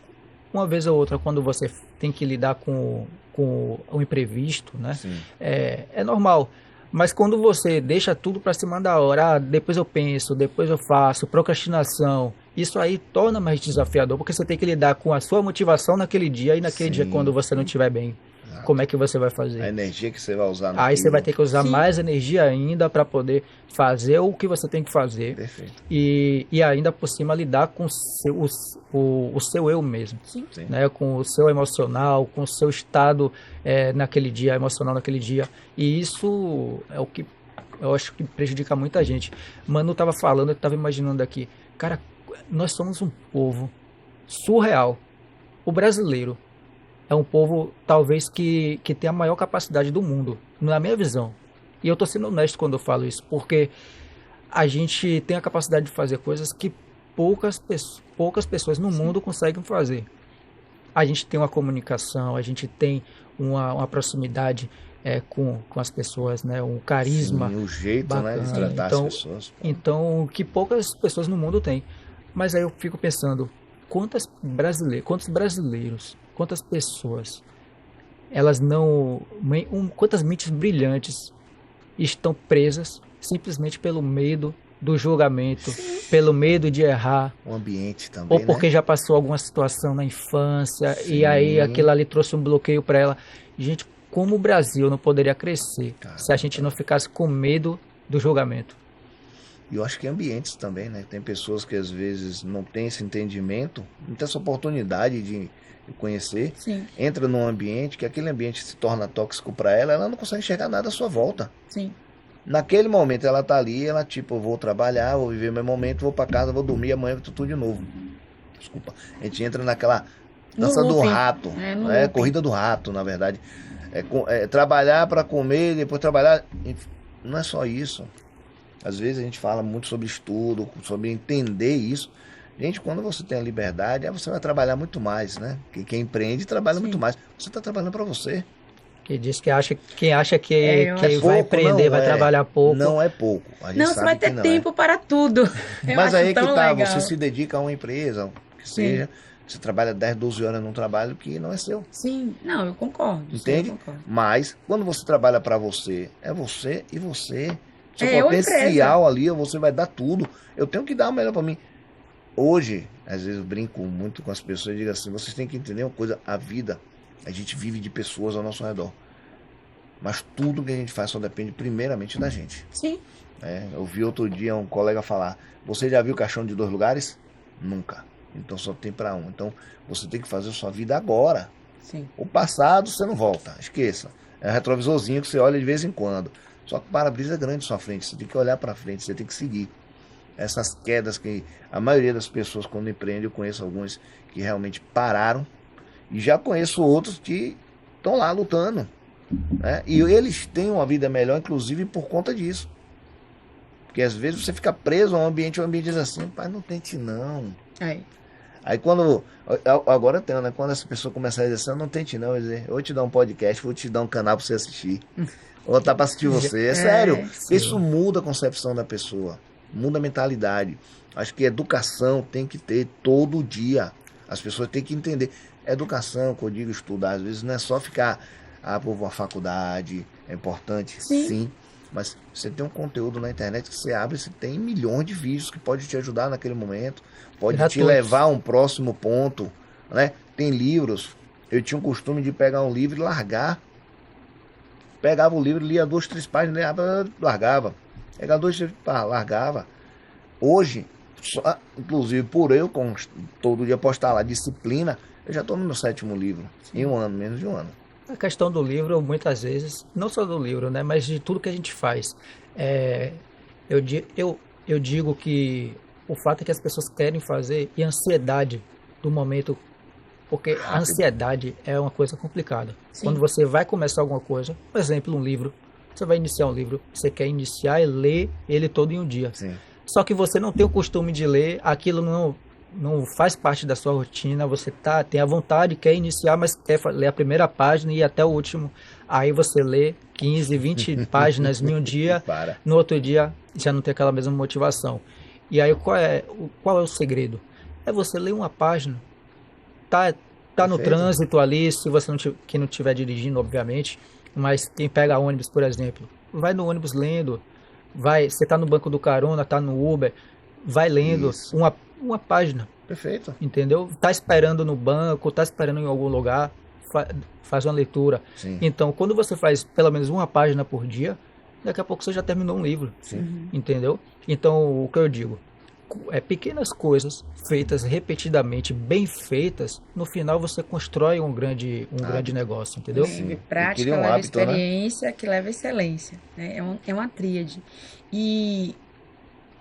Uma vez ou outra, quando você tem que lidar com o imprevisto, né? Sim. É normal. Mas quando você deixa tudo para cima da hora, depois eu penso, depois eu faço, procrastinação, isso aí torna mais desafiador, porque você tem que lidar com a sua motivação naquele dia e naquele dia Sim. quando você não estiver bem. Exato. Como é que você vai A fazer? energia que você vai usar Aí você vai ter que usar Sim. mais energia ainda para poder fazer o que você tem que fazer. Perfeito. E ainda por cima lidar com o seu eu mesmo, Sim. Sim. né? Com o seu emocional, com o seu estado naquele dia, emocional naquele dia. E isso é o que eu acho que prejudica muita gente. Manu estava falando, eu estava imaginando aqui, cara, nós somos um povo surreal. O brasileiro é um povo talvez que tem a maior capacidade do mundo, na minha visão. E eu estou sendo honesto quando eu falo isso, porque a gente tem a capacidade de fazer coisas que poucas pessoas no mundo conseguem fazer. A gente tem uma comunicação, a gente tem uma proximidade com as pessoas, né? Um carisma. Sim, o jeito, bacana. né, de tratar Então, as pessoas. Então, que poucas pessoas no mundo têm. Mas aí eu fico pensando, quantos brasileiros, quantas pessoas, quantas mentes brilhantes estão presas simplesmente pelo medo do julgamento, pelo medo de errar, O ambiente também, ou porque né? já passou alguma situação na infância Sim. e aí aquilo ali trouxe um bloqueio para ela. Gente, como o Brasil não poderia crescer se a gente não ficasse com medo do julgamento? E eu acho que ambientes também, né? Tem pessoas que às vezes não têm esse entendimento, não tem essa oportunidade de conhecer, Sim. entra num ambiente que aquele ambiente se torna tóxico para ela não consegue enxergar nada à sua volta. Sim. Naquele momento ela tá ali, ela tipo, eu vou trabalhar, vou viver meu momento, vou para casa, vou dormir, amanhã eu tô tudo de novo. Desculpa. A gente entra naquela dança do looping. rato, No né? looping. Corrida do rato, na verdade. Trabalhar para comer, depois trabalhar. Não é só isso. Às vezes a gente fala muito sobre estudo, sobre entender isso. Gente, quando você tem a liberdade, aí você vai trabalhar muito mais, né? Quem empreende trabalha muito Sim. mais. Você está trabalhando para você. Que diz que acha, quem acha que, Eu que acho- vai Pouco empreender, não vai é. trabalhar pouco. Não é pouco. A gente Não, você sabe vai que ter não tempo para tudo. Eu Mas acho aí que tão tá, legal. você se dedica a uma empresa, que seja, você trabalha 10, 12 horas num trabalho que não é seu. Sim, não, eu concordo. sim, Entende? eu concordo. Mas quando você trabalha para você, é você e você. Seu É eu, potencial ali, você vai dar tudo. Eu tenho que dar o melhor para mim. Hoje, às vezes eu brinco muito com as pessoas e digo assim, vocês têm que entender uma coisa, a vida, a gente vive de pessoas ao nosso redor. Mas tudo que a gente faz só depende primeiramente da gente. Sim. Eu vi outro dia um colega falar, você já viu caixão de 2 lugares? Nunca. Então só tem para um. Então você tem que fazer a sua vida agora. Sim. O passado você não volta, esqueça. É um retrovisorzinho que você olha de vez em quando. Só que o para-brisa é grande na sua frente, você tem que olhar para frente, você tem que seguir. Essas quedas que a maioria das pessoas quando empreende, eu conheço alguns que realmente pararam e já conheço outros que estão lá lutando, né? E eles têm uma vida melhor, inclusive por conta disso. Porque às vezes você fica preso a um ambiente diz assim, pai, não tente não. É. Aí quando, agora tem, né? Quando essa pessoa começar a dizer assim, não tente não, eu vou dizer, eu vou te dar um podcast, vou te dar um canal pra você assistir. Ou tá pra assistir você, é sério. sim. Isso muda a concepção da pessoa, muda a mentalidade. Acho que educação tem que ter todo dia. As pessoas têm que entender. Educação, que eu digo estudar, às vezes não é só ficar, por uma faculdade, é importante, sim. Mas você tem um conteúdo na internet que você abre, você tem milhões de vídeos que pode te ajudar naquele momento, pode te Gratuitos. levar a um próximo ponto, né? Tem livros, eu tinha um costume de pegar um livro e largar. Pegava o livro, lia 2, 3 páginas, largava. Pegava 2, 3 páginas, largava. Hoje, inclusive por eu, todo dia postar lá disciplina, eu já estou no meu 7º livro, em um ano, menos de um ano. A questão do livro, muitas vezes, não só do livro, né, mas de tudo que a gente faz. Eu digo que o fato é que as pessoas querem fazer e a ansiedade do momento, porque a ansiedade é uma coisa complicada. Sim. Quando você vai começar alguma coisa, por exemplo, um livro, você vai iniciar um livro, você quer iniciar e ler ele todo em um dia. Sim. Só que você não tem o costume de ler, aquilo não faz parte da sua rotina, você tem a vontade, quer iniciar, mas quer ler a primeira página e ir até o último. Aí você lê 15, 20 páginas em um dia, no outro dia já não tem aquela mesma motivação. E aí qual é o segredo? É você ler uma página, tá no trânsito ali, se você quem não estiver dirigindo, obviamente, mas quem pega ônibus, por exemplo, vai no ônibus lendo, você tá no banco do carona, tá no Uber, vai lendo uma página. Perfeito. Entendeu? Tá esperando no banco, tá esperando em algum lugar, faz uma leitura. Sim. Então, quando você faz pelo menos uma página por dia, daqui a pouco você já terminou um livro. Sim. Entendeu? Então, o que eu digo, pequenas coisas feitas repetidamente, bem feitas, no final você constrói um grande negócio, entendeu? Sim. Prática Cria um leva hábito, né? experiência, que leva excelência. Né? É uma tríade. E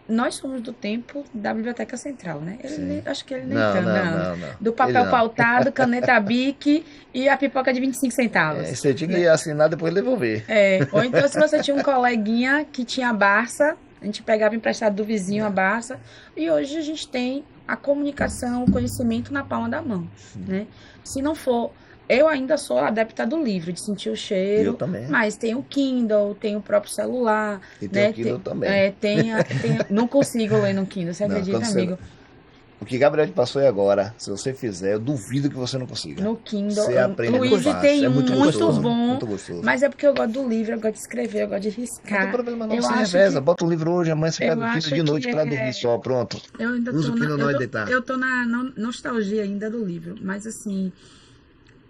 nós somos do tempo da Biblioteca Central, né? Acho que ele nem Não, tanto, não. Do papel pautado, caneta Bic e a pipoca de 25 centavos. Você tinha que assinar depois devolver. Ou então se você tinha um coleguinha que tinha Barça, a gente pegava emprestado do vizinho a Barça, e hoje a gente tem a comunicação, o conhecimento na palma da mão, né? Se não for, eu ainda sou adepta do livro, de sentir o cheiro, Eu também. mas tem o Kindle, tem o próprio celular, E tem o Kindle também. Não consigo ler no Kindle, você acredita, amigo? O que Gabriel te passou aí agora, se você fizer, eu duvido que você não consiga. No Kindle, você aprende Luiz tem muito muito gostoso, bom, muito gostoso. mas é porque eu gosto do livro, eu gosto de escrever, eu gosto de riscar. Não tem problema não, Eu você acho reveza, que- bota um livro hoje, amanhã você eu pega o Kindle de acho noite que pra dormir só, pronto. Eu ainda Usa o Kindle na hora de deitar. eu tô na nostalgia ainda do livro, mas assim,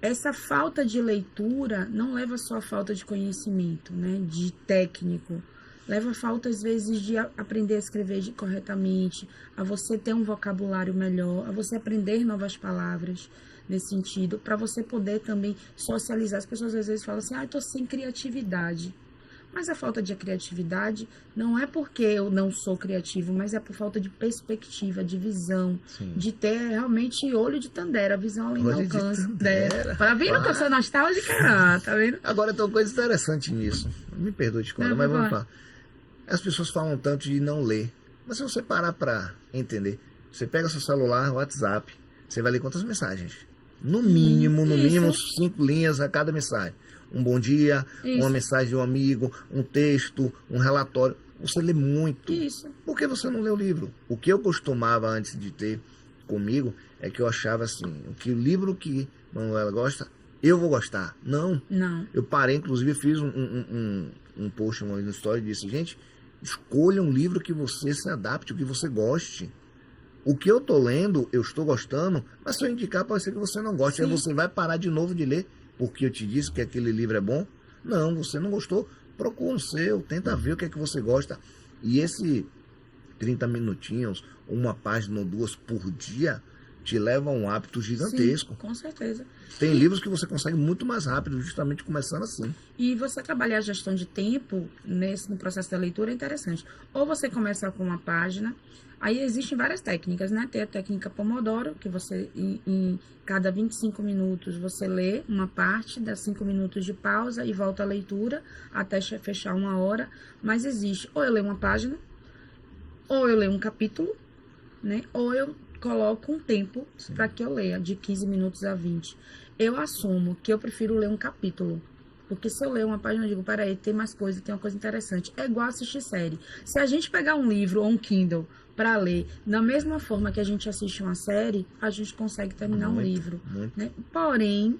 essa falta de leitura não leva só a falta de conhecimento, né, de técnico, leva a falta às vezes de aprender a escrever corretamente, a você ter um vocabulário melhor, a você aprender novas palavras nesse sentido, para você poder também socializar. As pessoas às vezes falam assim, eu tô sem criatividade. Mas a falta de criatividade não é porque eu não sou criativo, mas é por falta de perspectiva, de visão, de ter realmente olho de Tandera, visão além do Olho de alcance. Tandera. Tá vendo que eu sou nostálgica? Tá vendo? Agora tem uma coisa interessante nisso. Me perdoe de conta, Não, mas vai vamos lá. falar. As pessoas falam tanto de não ler. Mas se você parar pra entender, Você pega seu celular, WhatsApp, você vai ler quantas mensagens? No mínimo, 5 linhas a cada mensagem. Um bom dia, uma mensagem de um amigo, um texto, um relatório. Você lê muito. Isso. Por que você não lê o livro? O que eu costumava antes de ter comigo é que eu achava assim, que o livro que Manuela gosta, eu vou gostar. Não. Eu parei, inclusive, fiz um post uma vez no story e disse, gente, escolha um livro que você se adapte, o que você goste. O que eu tô lendo, eu estou gostando, mas se eu indicar, pode ser que você não goste. Aí você vai parar de novo de ler, porque eu te disse que aquele livro é bom. Não, você não gostou, procura o seu, tenta ver o que é que você gosta. E esse 30 minutinhos, uma página ou 2 por dia, te leva a um hábito gigantesco. Sim, com certeza. Tem livros que você consegue muito mais rápido, justamente começando assim. E você trabalhar a gestão de tempo no processo da leitura é interessante. Ou você começa com uma página, aí existem várias técnicas, né? Tem a técnica Pomodoro, que você, em cada 25 minutos, você lê uma parte, dá 5 minutos de pausa e volta à leitura até fechar 1 hora. Mas existe, ou eu leio uma página, ou eu leio um capítulo, né? Ou eu coloco um tempo para que eu leia, de 15 minutos a 20. Eu assumo que eu prefiro ler um capítulo. Porque se eu ler uma página, eu digo, peraí, tem mais coisa, tem uma coisa interessante. É igual assistir série. Se a gente pegar um livro ou um Kindle para ler, da mesma forma que a gente assiste uma série, a gente consegue terminar um livro. Né? Porém,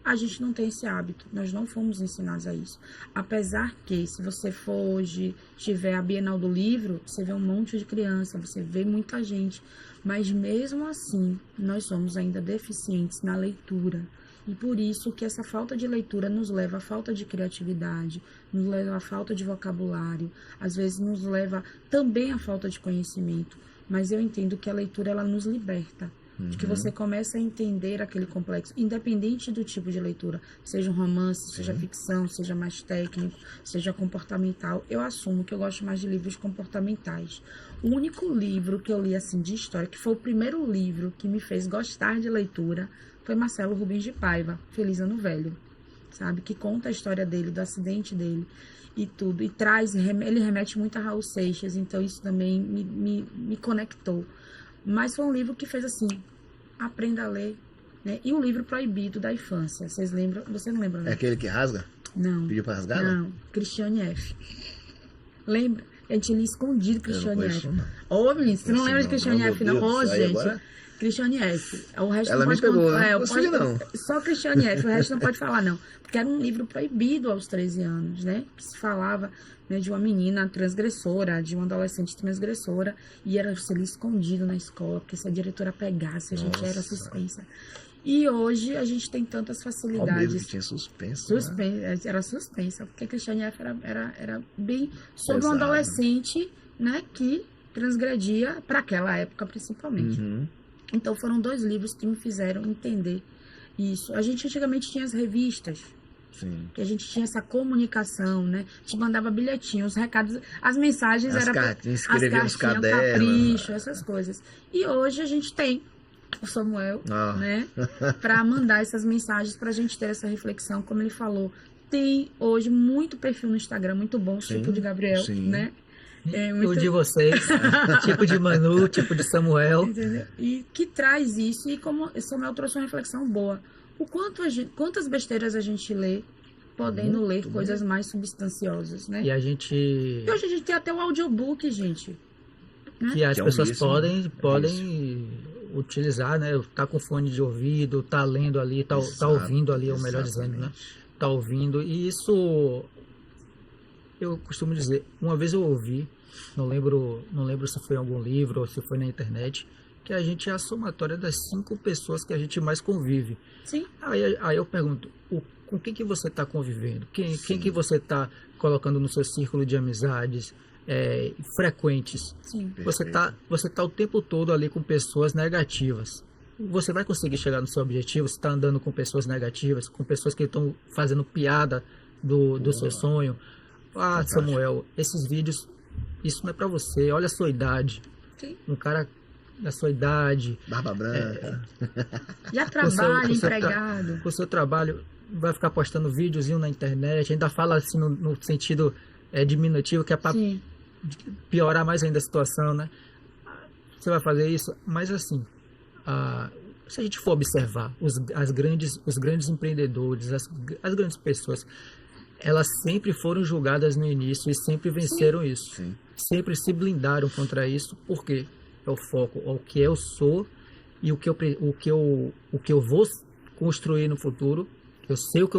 a gente não tem esse hábito. Nós não fomos ensinados a isso. Apesar que, se você for hoje, tiver a Bienal do Livro, você vê um monte de criança, você vê muita gente. Mas mesmo assim, nós somos ainda deficientes na leitura. E por isso que essa falta de leitura nos leva à falta de criatividade, nos leva à falta de vocabulário, às vezes nos leva também à falta de conhecimento. Mas eu entendo que a leitura, ela nos liberta. De que você começa a entender aquele complexo, independente do tipo de leitura, seja um romance, seja ficção, seja mais técnico, seja comportamental. Eu assumo que eu gosto mais de livros comportamentais. O único livro que eu li assim de história, que foi o primeiro livro que me fez gostar de leitura, foi Marcelo Rubens de Paiva, Feliz Ano Velho, sabe? Que conta a história dele, do acidente dele e tudo. E ele remete muito a Raul Seixas, então isso também me conectou. Mas foi um livro que fez assim, aprenda a ler, né? E um livro proibido da infância. Vocês lembram? Você não lembra, né? É aquele que rasga? Não. Pediu pra rasgar? Não, Cristiane F. Lembra? A gente lia escondido Cristiane F. Ô, menino, você não lembra de Cristiane F, não? Ô, gente. Agora... Cristiane F. O resto ela não me pode pegou, contar. né? Não. Só Cristiane F. O resto não pode falar, não. Porque era um livro proibido aos 13 anos, né? Que se falava, né, de uma menina transgressora, de uma adolescente transgressora. E era ser escondido na escola, porque se a diretora pegasse, a gente era suspensa. E hoje a gente tem tantas facilidades. Ao mesmo que tinha suspensa. Né? Era suspensa, porque a Cristiane F. era bem sobre um adolescente, né, que transgredia, para aquela época principalmente. Então foram 2 livros que me fizeram entender isso. A gente antigamente tinha as revistas, que a gente tinha essa comunicação, né? A gente mandava bilhetinhos, os recados, as mensagens eram... Escrevia nos cadernos. Capricho, essas coisas. E hoje a gente tem o Samuel, né? Para mandar essas mensagens, para a gente ter essa reflexão, como ele falou. Tem hoje muito perfil no Instagram, muito bom, tipo de Gabriel, né? O de vocês, tipo de Manu, tipo de Samuel. Entendeu? E que traz isso, e como o Samuel trouxe uma reflexão boa. Quantas besteiras a gente lê, podendo ler coisas mais substanciosas, né? E a gente... E hoje a gente tem até o audiobook, gente. Né? Que as pessoas podem utilizar, né? Tá com fone de ouvido, tá lendo ali, tá ouvindo ali, ou melhor dizendo, né? Tá ouvindo. E isso... Eu costumo dizer, uma vez eu ouvi, não lembro se foi em algum livro ou se foi na internet, que a gente é a somatória das 5 pessoas que a gente mais convive. Sim. Aí eu pergunto, com quem que você está convivendo? Quem que você está colocando no seu círculo de amizades frequentes? Sim. Você tá o tempo todo ali com pessoas negativas. Você vai conseguir chegar no seu objetivo se está andando com pessoas negativas, com pessoas que estão fazendo piada do seu sonho. Samuel, esses vídeos, isso não é pra você. Olha a sua idade. Sim. Um cara da sua idade. Barba branca. Já trabalha, empregado. Com o seu trabalho, vai ficar postando videozinho na internet. Ainda fala assim no sentido diminutivo, que é pra piorar mais ainda a situação, né? você vai fazer isso, mas assim, se a gente for observar os grandes empreendedores, as grandes pessoas, elas sempre foram julgadas no início e sempre venceram isso. Sim. Sempre se blindaram contra isso, porque é o foco, o que eu sou e o que eu vou construir no futuro. Eu sei o que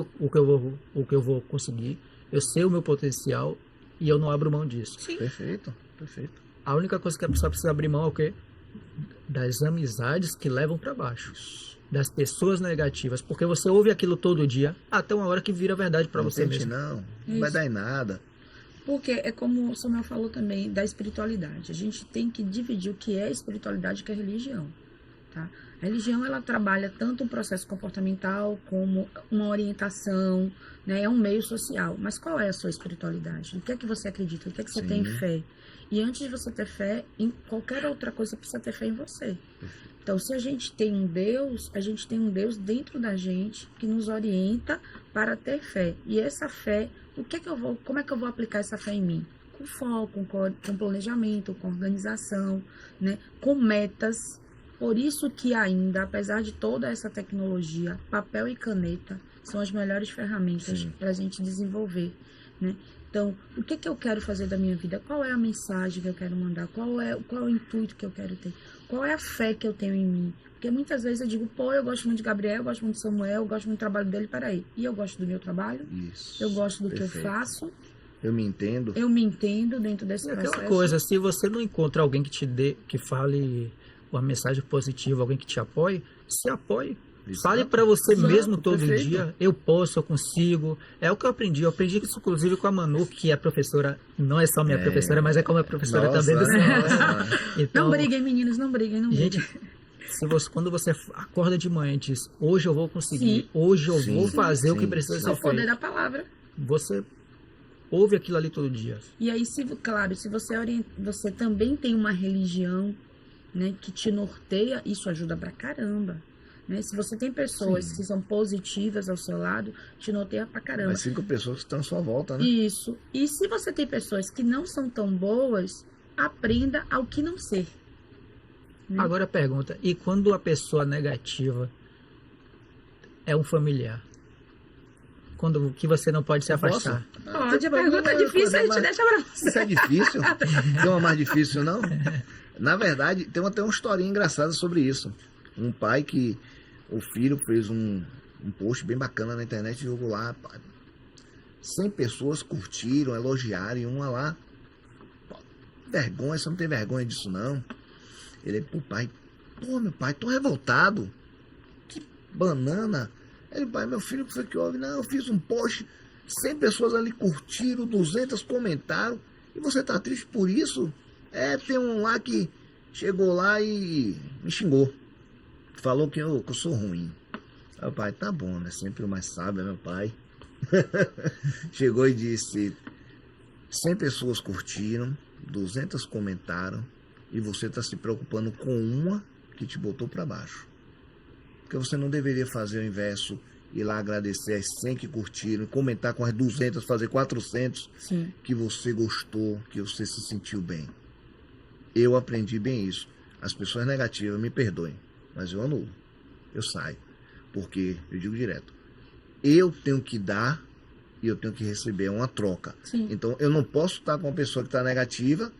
eu vou conseguir, eu sei o meu potencial e eu não abro mão disso. Sim. Perfeito, perfeito. A única coisa que a pessoa precisa abrir mão é o quê? Das amizades que levam para baixo. Das pessoas negativas, porque você ouve aquilo todo dia, até uma hora que vira verdade para você mesmo. Não vai dar em nada. Porque é como o Samuel falou também da espiritualidade. A gente tem que dividir o que é espiritualidade e o que é religião. Tá? A religião, ela trabalha tanto um processo comportamental como uma orientação, né? É um meio social. Mas qual é a sua espiritualidade? O que é que você acredita? O que é que você tem fé? E antes de você ter fé em qualquer outra coisa, você precisa ter fé em você. Então, se a gente tem um Deus, a gente tem um Deus dentro da gente que nos orienta para ter fé. E essa fé, como é que eu vou aplicar essa fé em mim? Com foco, com planejamento, com organização, né? Com metas. Por isso que ainda, apesar de toda essa tecnologia, papel e caneta são as melhores ferramentas para a gente desenvolver, né? Então, o que eu quero fazer da minha vida? Qual é a mensagem que eu quero mandar? Qual é o intuito que eu quero ter? Qual é a fé que eu tenho em mim? Porque muitas vezes eu digo, eu gosto muito de Gabriel, eu gosto muito de Samuel, eu gosto muito do trabalho dele, peraí. E eu gosto do meu trabalho? Isso. Eu gosto do que eu faço? Eu me entendo? Eu me entendo dentro desse processo? Aquela coisa, se você não encontra alguém que fale uma mensagem positiva, alguém que te apoie, se apoie. Fale para você mesmo todo dia, eu posso, eu consigo. É o que eu aprendi. Eu aprendi isso, inclusive, com a Manu, que é professora, não é só minha professora, mas é como é professora também do então, não briguem, meninos, não briguem, não briguem. Gente, quando você acorda de manhã e diz, hoje eu vou conseguir, hoje eu vou fazer o que precisa ser feito. É o poder da palavra. Você ouve aquilo ali todo dia. E aí, se você também tem uma religião, né, que te norteia, isso ajuda pra caramba. Né? Se você tem pessoas que são positivas ao seu lado, te norteia pra caramba. Mas 5 pessoas que estão à sua volta, né? Isso. E se você tem pessoas que não são tão boas, aprenda ao que não ser. Né? Agora pergunta, e quando a pessoa negativa é um familiar? Quando que você não pode se afastar? Pode, a pergunta é difícil, a gente deixa pra você. Isso é difícil? Tem uma mais difícil, não? Na verdade, tem até uma historinha engraçada sobre isso. Um pai que o filho fez um post bem bacana na internet e jogou lá. 100 pessoas curtiram, elogiaram, e uma lá, vergonha, você não tem vergonha disso não? Ele, meu pai, tô revoltado. Que banana. Ele, pai, meu filho, o que foi que houve? Não, eu fiz um post, 100 pessoas ali curtiram, 200 comentaram, e você tá triste por isso? Tem um lá que chegou lá e me xingou. Falou que eu sou ruim. Aí o pai, tá bom, né? Sempre o mais sábio é meu pai. Chegou e disse, 100 pessoas curtiram, 200 comentaram, e você está se preocupando com uma que te botou para baixo. Porque você não deveria fazer o inverso, ir lá agradecer as 100 que curtiram, comentar com as 200, fazer 400, que você gostou, que você se sentiu bem. Eu aprendi bem isso. As pessoas negativas me perdoem, mas eu anulo, eu saio. Porque, eu digo direto, eu tenho que dar e eu tenho que receber, é uma troca. Então, eu não posso estar com uma pessoa que está negativa,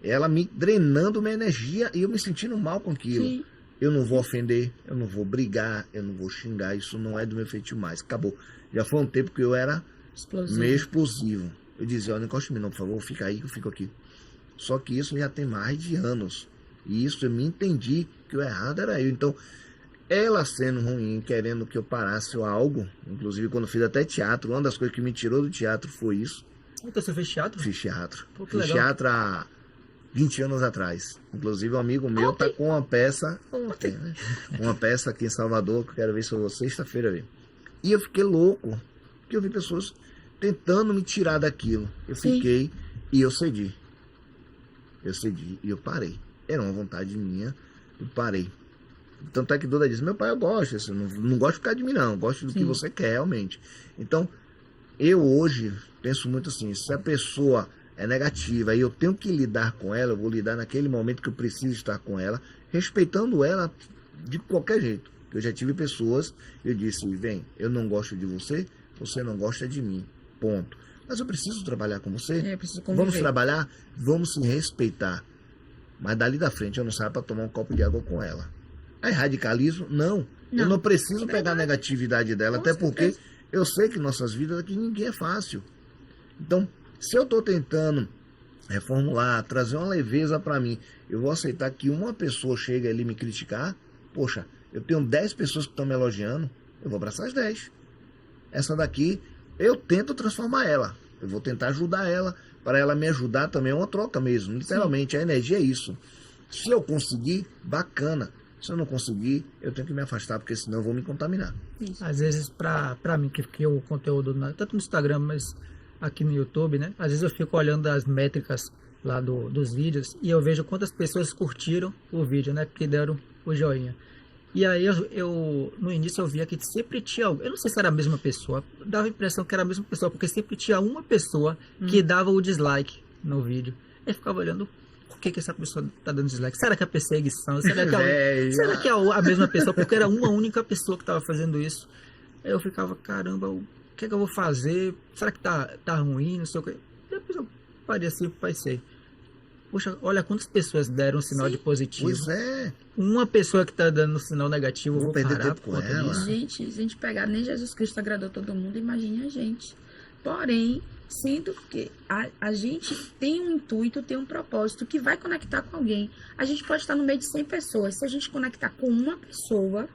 ela me drenando minha energia e eu me sentindo mal com aquilo. Eu não vou ofender, eu não vou brigar, eu não vou xingar, isso não é do meu feitio mais. Acabou. Já foi um tempo que eu era meio explosivo. Eu dizia, não encoste em mim não, por favor, fica aí que eu fico aqui. Só que isso já tem mais de anos. E isso eu me entendi que o errado era eu. Então, ela sendo ruim, querendo que eu parasse algo, inclusive quando fiz até teatro, uma das coisas que me tirou do teatro foi isso. Então você fez teatro? Fiz teatro. Pô, fiz teatro há 20 anos atrás. Inclusive um amigo meu tá com uma peça ontem, né? Uma peça aqui em Salvador, que eu quero ver se eu vou sexta-feira ver. E eu fiquei louco, porque eu vi pessoas tentando me tirar daquilo. Eu fiquei e eu cedi. Eu cedi e eu parei. Era uma vontade minha, eu parei. Tanto é que Duda diz, meu pai, eu gosto, assim, não gosto de ficar de mim não, eu gosto do que você quer realmente. Então, eu hoje penso muito assim, se a pessoa é negativa e eu tenho que lidar com ela, eu vou lidar naquele momento que eu preciso estar com ela, respeitando ela de qualquer jeito. Eu já tive pessoas, eu disse, vem, eu não gosto de você, você não gosta de mim, ponto. Mas eu preciso trabalhar com você, vamos trabalhar, vamos se respeitar. Mas dali da frente eu não saio para tomar um copo de água com ela. Aí radicalismo? Não. Eu não preciso pegar a negatividade dela, até porque eu sei que nossas vidas aqui ninguém é fácil. Então, se eu estou tentando reformular, trazer uma leveza para mim, eu vou aceitar que uma pessoa chega ali me criticar, poxa, eu tenho 10 pessoas que estão me elogiando, eu vou abraçar as 10. Essa daqui, eu tento transformar ela. Eu vou tentar ajudar ela, para ela me ajudar também, é uma troca mesmo. Literalmente, a energia é isso. Se eu conseguir, bacana. Se eu não conseguir, eu tenho que me afastar, porque senão eu vou me contaminar. Às vezes, para mim, que o conteúdo, tanto no Instagram, mas aqui no YouTube, né? Às vezes eu fico olhando as métricas lá dos vídeos e eu vejo quantas pessoas curtiram o vídeo, né? Que deram o joinha. E aí eu no início eu via que sempre tinha, eu não sei se era a mesma pessoa, dava a impressão que era a mesma pessoa, porque sempre tinha uma pessoa que dava o dislike no vídeo. Aí eu ficava olhando, por que essa pessoa tá dando dislike? Será que é perseguição? Será que é a mesma pessoa? Porque era uma única pessoa que estava fazendo isso. Aí eu ficava, caramba, o que é que eu vou fazer? Será que tá ruim? Não sei o que. Depois eu parei assim, pensei. Poxa, olha quantas pessoas deram um sinal de positivo. Pois é. Uma pessoa que está dando um sinal negativo, eu vou perder parar tempo com ela. Gente, se a gente pegar, nem Jesus Cristo agradou todo mundo, imagine a gente. Porém, sinto que a gente tem um intuito, tem um propósito que vai conectar com alguém. A gente pode estar no meio de 100 pessoas. Se a gente conectar com uma pessoa,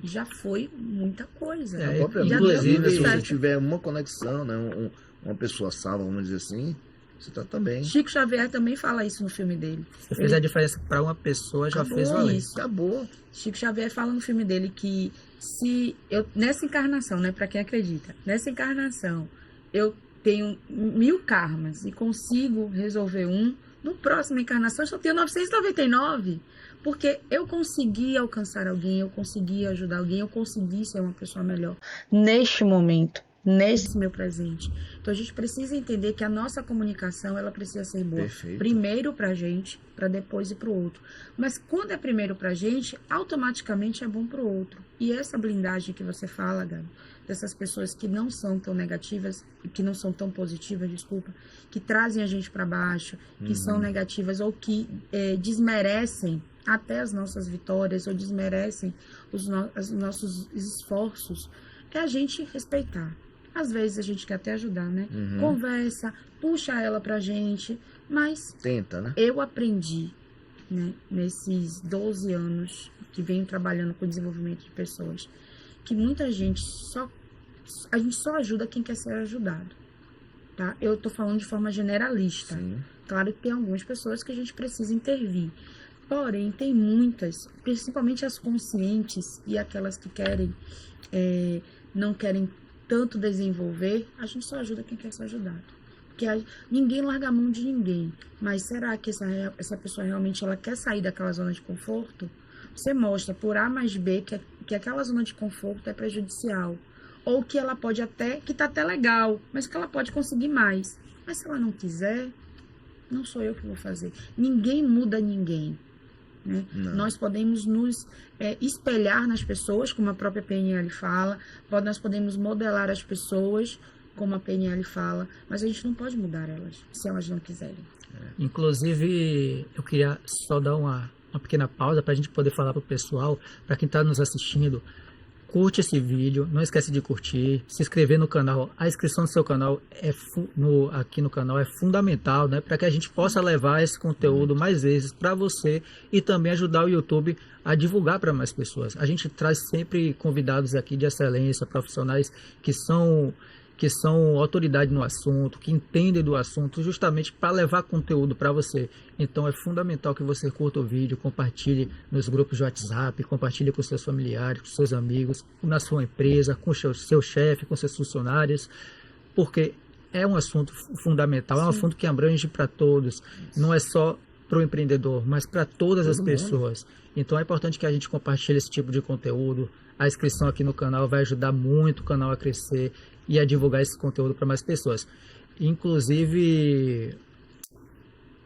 já foi muita coisa. Inclusive, se você tiver uma conexão, né, uma pessoa salva, vamos dizer assim, você tá também. Chico Xavier também fala isso no filme dele. Se fizer a diferença para uma pessoa, já fez valer. Isso. Acabou. Chico Xavier fala no filme dele que se eu, nessa encarnação, né, para quem acredita, nessa encarnação, eu tenho 1000 karmas e consigo resolver um, no próximo encarnação eu só tenho 999. Porque eu consegui alcançar alguém, eu consegui ajudar alguém, eu consegui ser uma pessoa melhor neste momento, nesse meu presente. Então a gente precisa entender que a nossa comunicação, ela precisa ser boa. Perfeito. Primeiro pra gente, pra depois ir pro outro. Mas quando é primeiro pra gente, automaticamente é bom pro outro. E essa blindagem que você fala, Gabi, dessas pessoas que não são tão negativas, que não são tão positivas, desculpa, que trazem a gente para baixo, que são negativas ou que desmerecem até as nossas vitórias ou desmerecem os nossos esforços, é a gente respeitar. Às vezes a gente quer até ajudar, né? Conversa, puxa ela pra gente, mas tenta, né? Eu aprendi, né, nesses 12 anos que venho trabalhando com o desenvolvimento de pessoas, que muita gente a gente só ajuda quem quer ser ajudado, tá? Eu tô falando de forma generalista. Sim. Claro que tem algumas pessoas que a gente precisa intervir. Porém, tem muitas, principalmente as conscientes e aquelas que querem, não querem tanto desenvolver, a gente só ajuda quem quer ser ajudado. Porque ninguém larga a mão de ninguém. Mas será que essa pessoa realmente ela quer sair daquela zona de conforto? Você mostra por A mais B que aquela zona de conforto é prejudicial. Ou que ela pode até, que tá até legal, mas que ela pode conseguir mais. Mas se ela não quiser, não sou eu que vou fazer. Ninguém muda ninguém. Né? Nós podemos nos espelhar nas pessoas, como a própria PNL fala, nós podemos modelar as pessoas, como a PNL fala, mas a gente não pode mudar elas, se elas não quiserem. Inclusive, eu queria só dar uma pequena pausa para a gente poder falar para o pessoal, para quem está nos assistindo. Curte esse vídeo, não esquece de curtir, se inscrever no canal. A inscrição no seu canal aqui no canal é fundamental, né, para que a gente possa levar esse conteúdo mais vezes para você e também ajudar o YouTube a divulgar para mais pessoas. A gente traz sempre convidados aqui de excelência, profissionais que são autoridade no assunto, que entendem do assunto, justamente para levar conteúdo para você. Então é fundamental que você curta o vídeo, compartilhe nos grupos de WhatsApp, compartilhe com seus familiares, com seus amigos, na sua empresa, com seu chefe, com seus funcionários, porque é um assunto fundamental, é um assunto que abrange para todos, não é só para o empreendedor, mas para todas as pessoas. Então é importante que a gente compartilhe esse tipo de conteúdo. A inscrição aqui no canal vai ajudar muito o canal a crescer e a divulgar esse conteúdo para mais pessoas. Inclusive,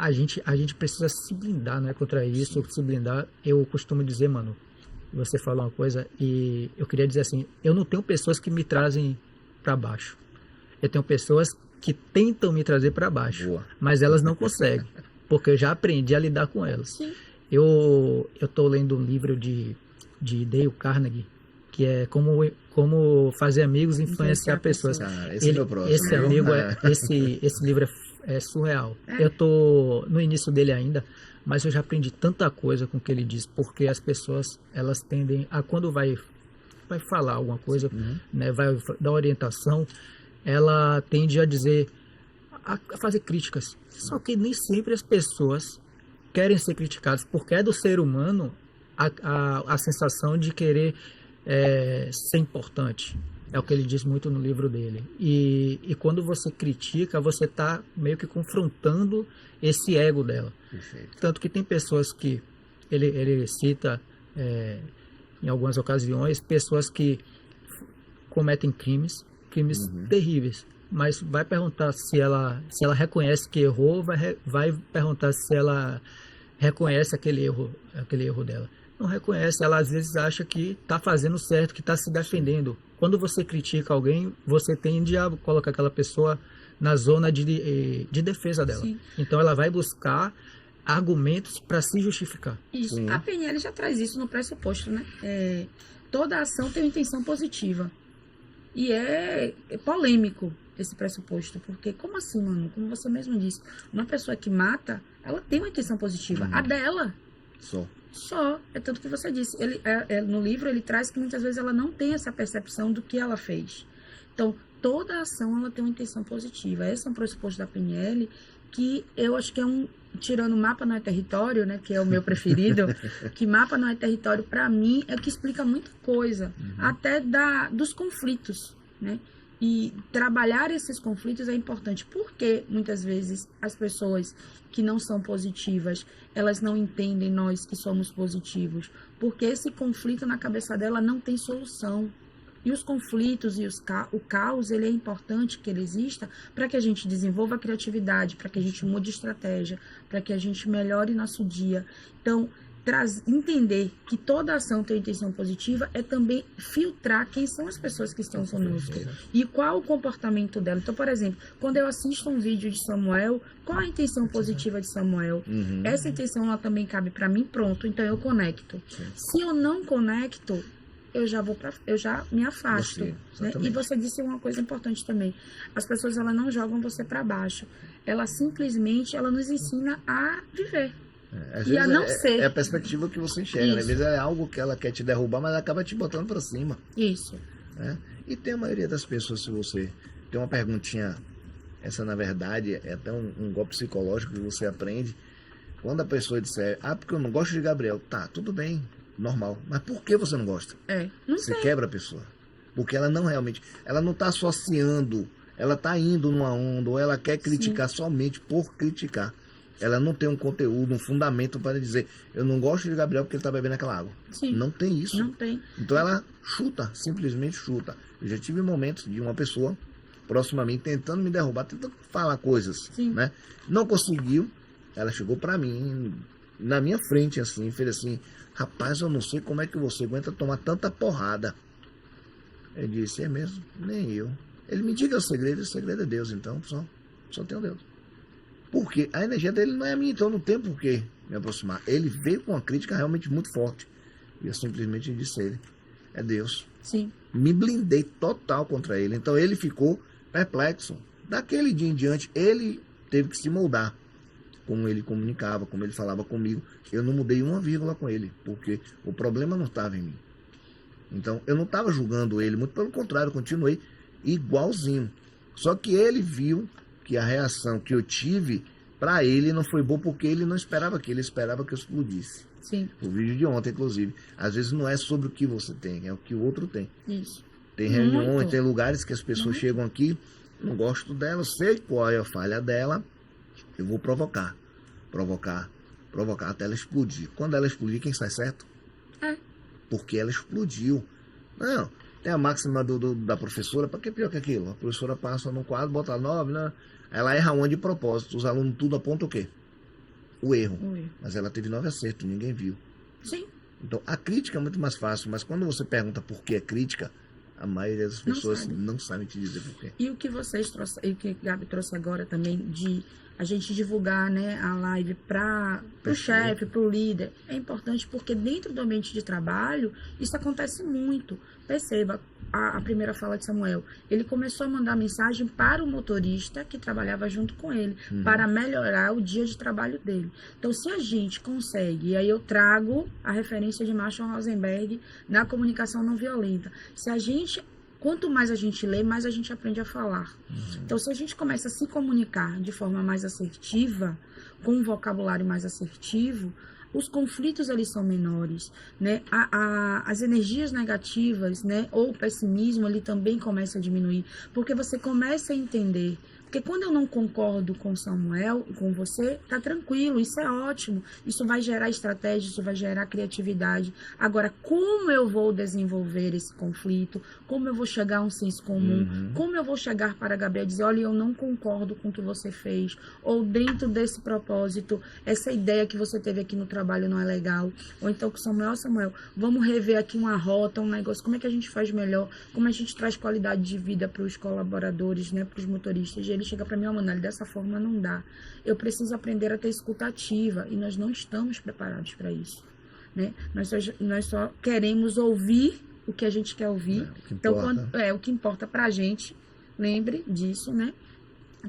a gente precisa se blindar, né, contra isso, se blindar. Eu costumo dizer, mano, você falou uma coisa e eu queria dizer assim, eu não tenho pessoas que me trazem para baixo. Eu tenho pessoas que tentam me trazer para baixo, Boa. mas elas não conseguem, porque eu já aprendi a lidar com elas. Sim. Eu tô lendo um livro de Dale Carnegie, que é como fazer amigos e influenciar pessoas. Cara, esse é meu próximo. Esse amigo, esse livro é surreal. Eu tô no início dele ainda, mas eu já aprendi tanta coisa com o que ele diz, porque as pessoas, elas tendem a, quando vai falar alguma coisa, né, vai dar orientação, ela tende a dizer, a fazer críticas. Só que nem sempre as pessoas querem ser criticadas, porque é do ser humano a sensação de querer ser importante. É o que ele diz muito no livro dele. E quando você critica, você está meio que confrontando esse ego dela. Perfeito. Tanto que tem pessoas que ele cita em algumas ocasiões, pessoas que cometem crimes terríveis, mas vai perguntar se ela reconhece que errou, vai perguntar se ela reconhece aquele erro dela. Não reconhece, ela às vezes acha que está fazendo certo, que está se defendendo. Quando você critica alguém, você tende a colocar aquela pessoa na zona de defesa dela. Sim. Então ela vai buscar argumentos para se justificar. Isso. Sim. A PNL já traz isso no pressuposto, né? Toda ação tem uma intenção positiva. E é polêmico esse pressuposto, porque como assim, mano? Como você mesmo disse, uma pessoa que mata, ela tem uma intenção positiva. A dela, só. É tanto que você disse. No livro, ele traz que muitas vezes ela não tem essa percepção do que ela fez. Então, toda ação, ela tem uma intenção positiva. Esse é um pressuposto da PNL que eu acho que é tirando Mapa Não é Território, né, que é o meu preferido, que Mapa Não é Território, para mim, é que explica muita coisa, até dos conflitos, né? E trabalhar esses conflitos é importante, porque muitas vezes as pessoas que não são positivas, elas não entendem nós que somos positivos, porque esse conflito na cabeça dela não tem solução. E os conflitos e o caos, ele é importante que ele exista para que a gente desenvolva a criatividade, para que a gente mude estratégia, para que a gente melhore nosso dia. Então, entender que toda ação tem intenção positiva é também filtrar quem são as pessoas que estão conosco e qual o comportamento dela. Então, por exemplo, quando eu assisto um vídeo de Samuel, qual a intenção positiva de Samuel? Essa intenção ela também cabe para mim, pronto, então eu conecto. Se eu não conecto, eu já me afasto. Né? E você disse uma coisa importante também. As pessoas, elas não jogam você para baixo. Ela simplesmente, ela nos ensina a viver. E a não ser. É a perspectiva que você enxerga. Né? Às vezes é algo que ela quer te derrubar, mas ela acaba te botando para cima. Isso. Né? E tem a maioria das pessoas, se você tem uma perguntinha, essa na verdade é até um golpe psicológico que você aprende. Quando a pessoa disser, porque eu não gosto de Gabriel, tá, tudo bem. Normal. Mas por que você não gosta? Não você sei. quebra a pessoa. Porque ela não realmente... Ela não está associando. Ela está indo numa onda. Ou ela quer criticar somente por criticar. Ela não tem um conteúdo, um fundamento para dizer eu não gosto de Gabriel porque ele está bebendo aquela água. Sim. Não tem isso. Não tem. Então ela chuta. Simplesmente chuta. Eu já tive momentos de uma pessoa próxima a mim tentando me derrubar, tentando falar coisas. Né? Não conseguiu. Ela chegou para mim... na minha frente, assim, fez assim, rapaz, eu não sei como é que você aguenta tomar tanta porrada. Eu disse, é mesmo? Nem eu. Ele me diga o segredo é Deus, então, só tem um Deus. Porque a energia dele não é a minha, então não tem por que me aproximar. Ele veio com uma crítica realmente muito forte. E eu simplesmente disse a ele, é Deus. Sim. Me blindei total contra ele. Então ele ficou perplexo. Daquele dia em diante, ele teve que se moldar. Como ele comunicava, como ele falava comigo, eu não mudei uma vírgula com ele, porque o problema não estava em mim. Então, eu não estava julgando ele, muito pelo contrário, eu continuei igualzinho. Só que ele viu que a reação que eu tive, para ele, não foi boa, porque ele não esperava aquilo, ele esperava que eu explodisse. Sim. O vídeo de ontem, inclusive. Às vezes não é sobre o que você tem, é o que o outro tem. Isso. Tem reuniões, tem lugares que as pessoas chegam aqui, não gosto dela, sei qual é a falha dela, eu vou provocar até ela explodir. Quando ela explodir, quem sai certo? Porque ela explodiu. Não, tem a máxima da professora, para que é pior que aquilo? A professora passa no quadro, bota 9, né? Ela erra uma de propósito. Os alunos tudo apontam o quê? o erro. O erro. Mas ela teve 9 acertos, ninguém viu. Sim. Então, a crítica é muito mais fácil, mas quando você pergunta por que é crítica, a maioria das pessoas não sabe te dizer por quê. E o que vocês trouxeram, e o que Gabi trouxe agora também, de a gente divulgar, né, a live para o chefe, para o líder, é importante porque dentro do ambiente de trabalho, isso acontece muito. Perceba, a primeira fala de Samuel, ele começou a mandar mensagem para o motorista que trabalhava junto com ele, para melhorar o dia de trabalho dele. Então, se a gente consegue, e aí eu trago a referência de Marshall Rosenberg na comunicação não violenta, se a gente, quanto mais a gente lê, mais a gente aprende a falar. Então, se a gente começa a se comunicar de forma mais assertiva, com um vocabulário mais assertivo, os conflitos eles são menores, né? As energias negativas, né? Ou o pessimismo ele também começa a diminuir, porque você começa a entender. Porque quando eu não concordo com Samuel e com você, tá tranquilo, isso é ótimo. Isso vai gerar estratégia, isso vai gerar criatividade. Agora, como eu vou desenvolver esse conflito? Como eu vou chegar a um senso comum? Como eu vou chegar para a Gabriela e dizer, olha, eu não concordo com o que você fez. Ou dentro desse propósito, essa ideia que você teve aqui no trabalho não é legal. Ou então com Samuel, vamos rever aqui uma rota, um negócio. Como é que a gente faz melhor? Como a gente traz qualidade de vida para os colaboradores, né, para os motoristas? E ele chega para mim, Manali, dessa forma não dá. Eu preciso aprender a ter escuta ativa e nós não estamos preparados para isso, né? Nós só queremos ouvir o que a gente quer ouvir. Então, o que importa para a gente, lembre disso, né?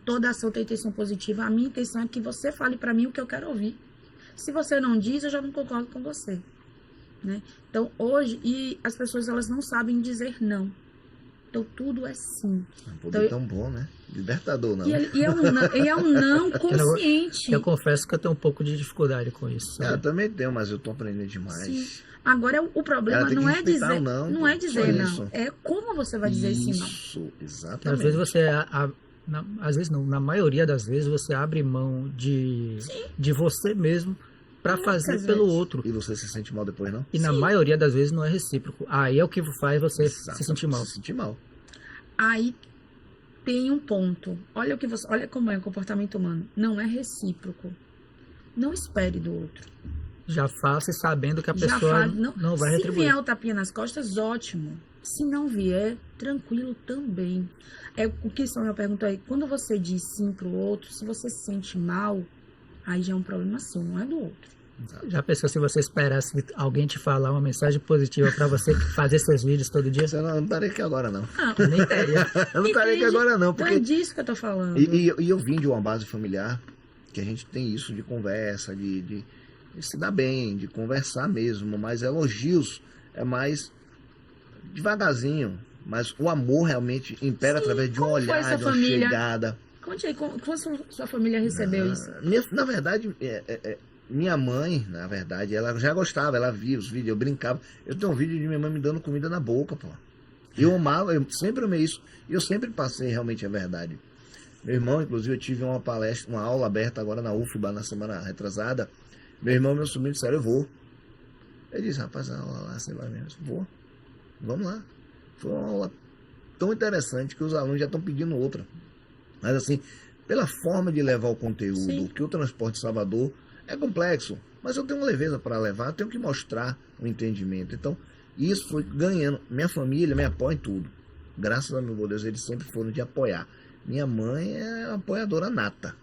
Toda ação tem intenção positiva. A minha intenção é que você fale para mim o que eu quero ouvir. Se você não diz, eu já não concordo com você, né? Então, hoje, e as pessoas elas não sabem dizer não. Então, tudo é sim. É um poder tão bom, né? Libertador, não. E é um não consciente. Eu confesso que eu tenho um pouco de dificuldade com isso. Eu também tenho, mas eu tô aprendendo demais. Sim. Agora, o problema não é dizer não. É dizer não. É como você vai dizer esse não. Isso, exatamente. Às vezes você... às vezes não, na maioria das vezes você abre mão de você mesmo para fazer pelo outro. E você se sente mal depois, não? E na maioria das vezes não é recíproco. Aí é o que faz você se sentir mal. Se sentir mal. Aí tem um ponto. Olha como é o comportamento humano. Não é recíproco. Não espere do outro. Já faça sabendo que a pessoa não vai retribuir. Se vier o tapinha nas costas, ótimo. Se não vier, tranquilo também. O que Samuel perguntou aí, quando você diz sim pro outro, se você se sente mal, aí já é um problema seu, não é do outro. Já pensou se você esperasse alguém te falar uma mensagem positiva para você fazer seus vídeos todo dia? Você não estaria aqui agora, não. Nem teria. Eu não estaria aqui agora, não. Porque... É disso que eu tô falando. E eu vim de uma base familiar que a gente tem isso de conversa, de se dar bem, de conversar mesmo, mas elogios é mais devagarzinho. Mas o amor realmente impera através de um olhar, de uma chegada. Conte aí, como sua família recebeu isso? Na verdade, minha mãe, na verdade, ela já gostava, ela via os vídeos, eu brincava. Eu tenho um vídeo de minha mãe me dando comida na boca, pô. Eu amava, eu sempre amei isso. E eu sempre passei realmente a verdade. Meu irmão, inclusive, eu tive uma palestra, uma aula aberta agora na UFBA, na semana retrasada. Meu irmão e meu sobrinho disseram, eu vou. Eu disse, rapaz, a aula lá, você vai mesmo? Vou. Vamos lá. Foi uma aula tão interessante que os alunos já estão pedindo outra. Mas assim, pela forma de levar o conteúdo, que o Transporte Salvador é complexo, mas eu tenho uma leveza para levar, eu tenho que mostrar o entendimento. Então, isso foi ganhando. Minha família me apoia em tudo. Graças a meu Deus, eles sempre foram de apoiar. Minha mãe é uma apoiadora nata.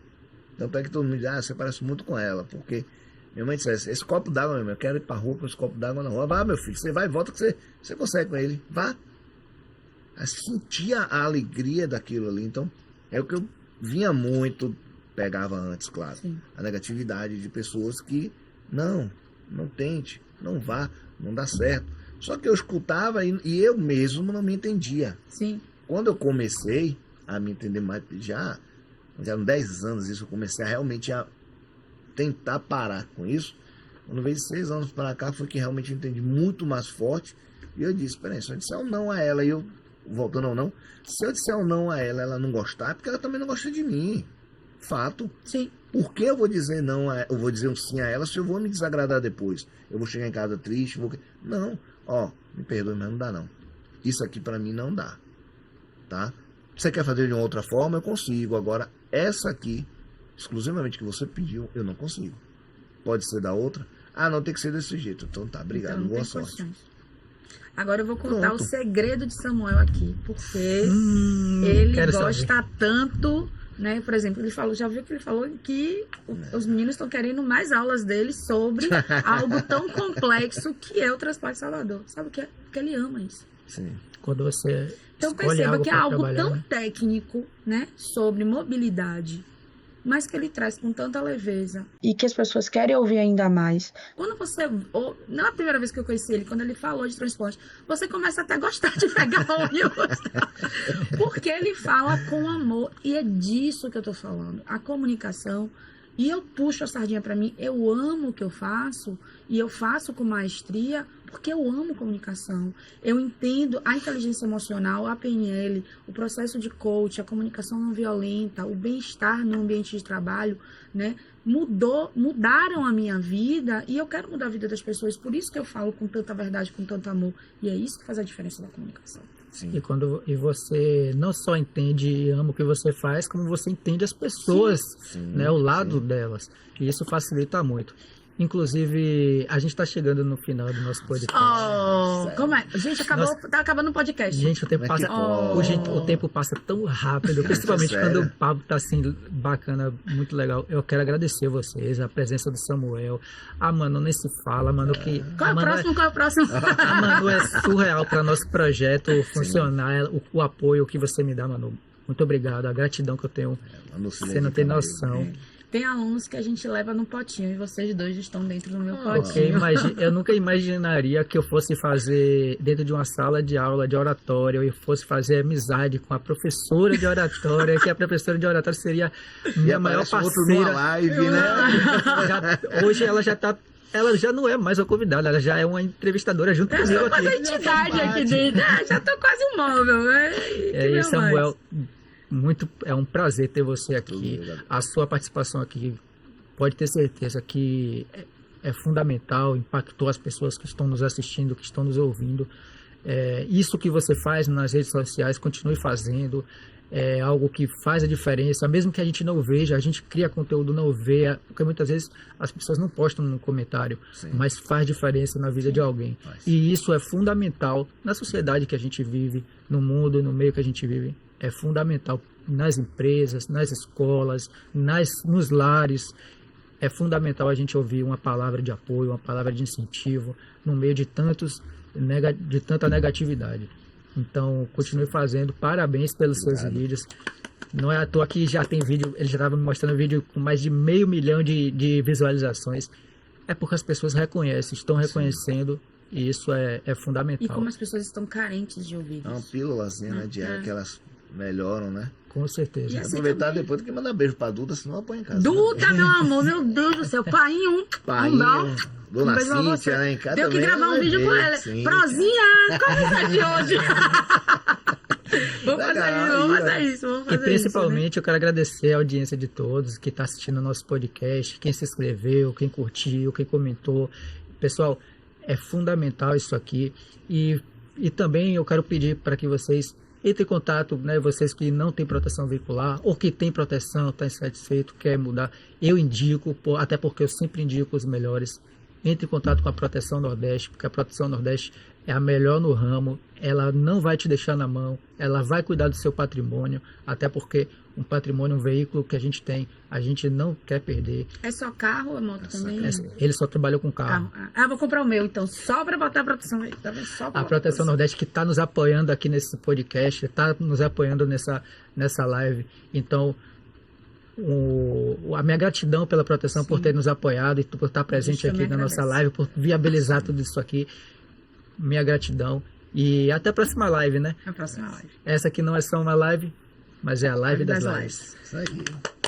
Tanto é que todo mundo diz, você parece muito com ela, porque minha mãe disse, esse copo d'água, meu irmão, eu quero ir para a rua com esse copo d'água na rua. Vá, meu filho, você vai e volta que você consegue com ele. Vá. Eu sentia a alegria daquilo ali. Então, é o que eu vinha muito, pegava antes, claro. Sim. A negatividade de pessoas que, não tente, não vá, não dá certo. Só que eu escutava e eu mesmo não me entendia. Sim. Quando eu comecei a me entender mais, já eram 10 anos isso, eu comecei a realmente a tentar parar com isso. Quando veio de 6 anos para cá, foi que realmente eu entendi muito mais forte. E eu disse, peraí, se eu disser um não a ela, e eu, voltando ao não, se eu disser um não a ela não gostar, é porque ela também não gosta de mim. Fato. Sim. Por que eu vou dizer não eu vou dizer um sim a ela se eu vou me desagradar depois? Eu vou chegar em casa triste, Não, me perdoe, mas não dá não. Isso aqui para mim não dá. Tá? Você quer fazer de uma outra forma? Eu consigo. Agora, essa aqui, exclusivamente que você pediu, eu não consigo. pode ser da outra. Ah, não, tem que ser desse jeito. Então tá, obrigado, Então, não boa tem sorte. condições. Agora eu vou contar Pronto. o segredo de Samuel aqui, porque ele quero gosta tanto, né? Por exemplo, ele falou, já viu que ele falou que os meninos estão querendo mais aulas dele sobre algo tão complexo que é o transporte de Salvador. Sabe o que é? Porque ele ama isso. Sim. Quando você Então escolhe perceba algo que é pra algo trabalhar, tão né? técnico, né, sobre mobilidade, mas que ele traz com tanta leveza e que as pessoas querem ouvir ainda mais. Quando você, não é a primeira vez que eu conheci ele, quando ele falou de transporte, você começa até a gostar de pegar ônibus, porque ele fala com amor, e é disso que eu tô falando, a comunicação. E eu puxo a sardinha para mim, eu amo o que eu faço, e eu faço com maestria, porque eu amo comunicação. Eu entendo a inteligência emocional, a PNL, o processo de coach, a comunicação não violenta, o bem-estar no ambiente de trabalho, né? Mudaram a minha vida, e eu quero mudar a vida das pessoas, por isso que eu falo com tanta verdade, com tanto amor. E é isso que faz a diferença da comunicação. Sim. E você não só entende e ama o que você faz, como você entende as pessoas, Sim, né, o lado delas. E isso facilita muito. Inclusive, a gente está chegando no final do nosso podcast. Como é? Gente, tá acabando o podcast. Gente, o tempo Como é que passa, pode? o tempo passa tão rápido, principalmente Sério? quando o papo tá assim bacana, muito legal. Eu quero agradecer vocês, a presença do Samuel. A Manu nem se fala, Manu que Qual é o próximo? Qual é o próximo? a Manu é surreal para nosso projeto funcionar, o apoio que você me dá, Manu. Muito obrigado, a gratidão que eu tenho. Você não tem noção. Tem alunos que a gente leva no potinho e vocês dois estão dentro do meu Porque potinho. eu nunca imaginaria que eu fosse fazer dentro de uma sala de aula de oratória, eu fosse fazer amizade com a professora de oratória, que a professora de oratória seria minha maior Outro numa parceira. live, né? Hoje ela já tá. Ela já não é mais uma convidada, ela já é uma entrevistadora junto Eu comigo sou quase a aqui. entidade aqui dentro. Já tô quase um móvel. E Samuel, é um prazer ter você aqui. Obrigado. A sua participação aqui, pode ter certeza que é fundamental, impactou as pessoas que estão nos assistindo, que estão nos ouvindo. Isso que você faz nas redes sociais, continue fazendo. É algo que faz a diferença, mesmo que a gente não veja, a gente cria conteúdo, não vê, porque muitas vezes as pessoas não postam no comentário, Sim. mas faz diferença na vida de alguém. Faz. E isso é fundamental na sociedade que a gente vive, no mundo, no meio que a gente vive. É fundamental nas empresas, nas escolas, nos lares. É fundamental a gente ouvir uma palavra de apoio, uma palavra de incentivo, no meio de tanta negatividade. Então, continue fazendo. Parabéns pelos seus vídeos. Não é à toa que já tem vídeo, ele já estava me mostrando vídeo com mais de 500 mil de visualizações. É porque as pessoas reconhecem, estão reconhecendo, e isso é fundamental. E como as pessoas estão carentes de ouvir É uma isso. pílulazinha, né, diária, que elas melhoram, né? Com certeza. E assim Aproveitar também. depois, tem que mandar beijo pra Duda, senão apanha em casa. Duda, meu amor, meu Deus do céu. Painho. Painho, Dona beijo pra você. Cíntia, né? Em casa Deu que também gravar um vai vídeo ver, com ela. sim. Prozinha, conversa de hoje. Vamos Legal, fazer isso, vamos E fazer principalmente eu quero agradecer a audiência de todos que está assistindo o nosso podcast, quem se inscreveu, quem curtiu, quem comentou. Pessoal, é fundamental isso aqui. E também eu quero pedir para que vocês entrem em contato, né, vocês que não têm proteção veicular ou que têm proteção, está insatisfeito, quer mudar. Eu indico, até porque eu sempre indico os melhores. Entre em contato com a Proteção Nordeste, porque a Proteção Nordeste é a melhor no ramo, ela não vai te deixar na mão, ela vai cuidar do seu patrimônio, até porque um patrimônio, um veículo que a gente não quer perder. É só carro ou é moto também? Ele só trabalhou com carro. Vou comprar o meu, então, só para botar a proteção aí. Tá vendo? Só pra A Proteção Nordeste que está nos apoiando aqui nesse podcast, está nos apoiando nessa live. Então, a minha gratidão pela Proteção, por ter nos apoiado e por estar presente aqui na nossa live, por viabilizar tudo isso aqui. Minha gratidão. E até a próxima live, né? A próxima live. Essa aqui não é só uma live, mas é a live das lives. Isso aí.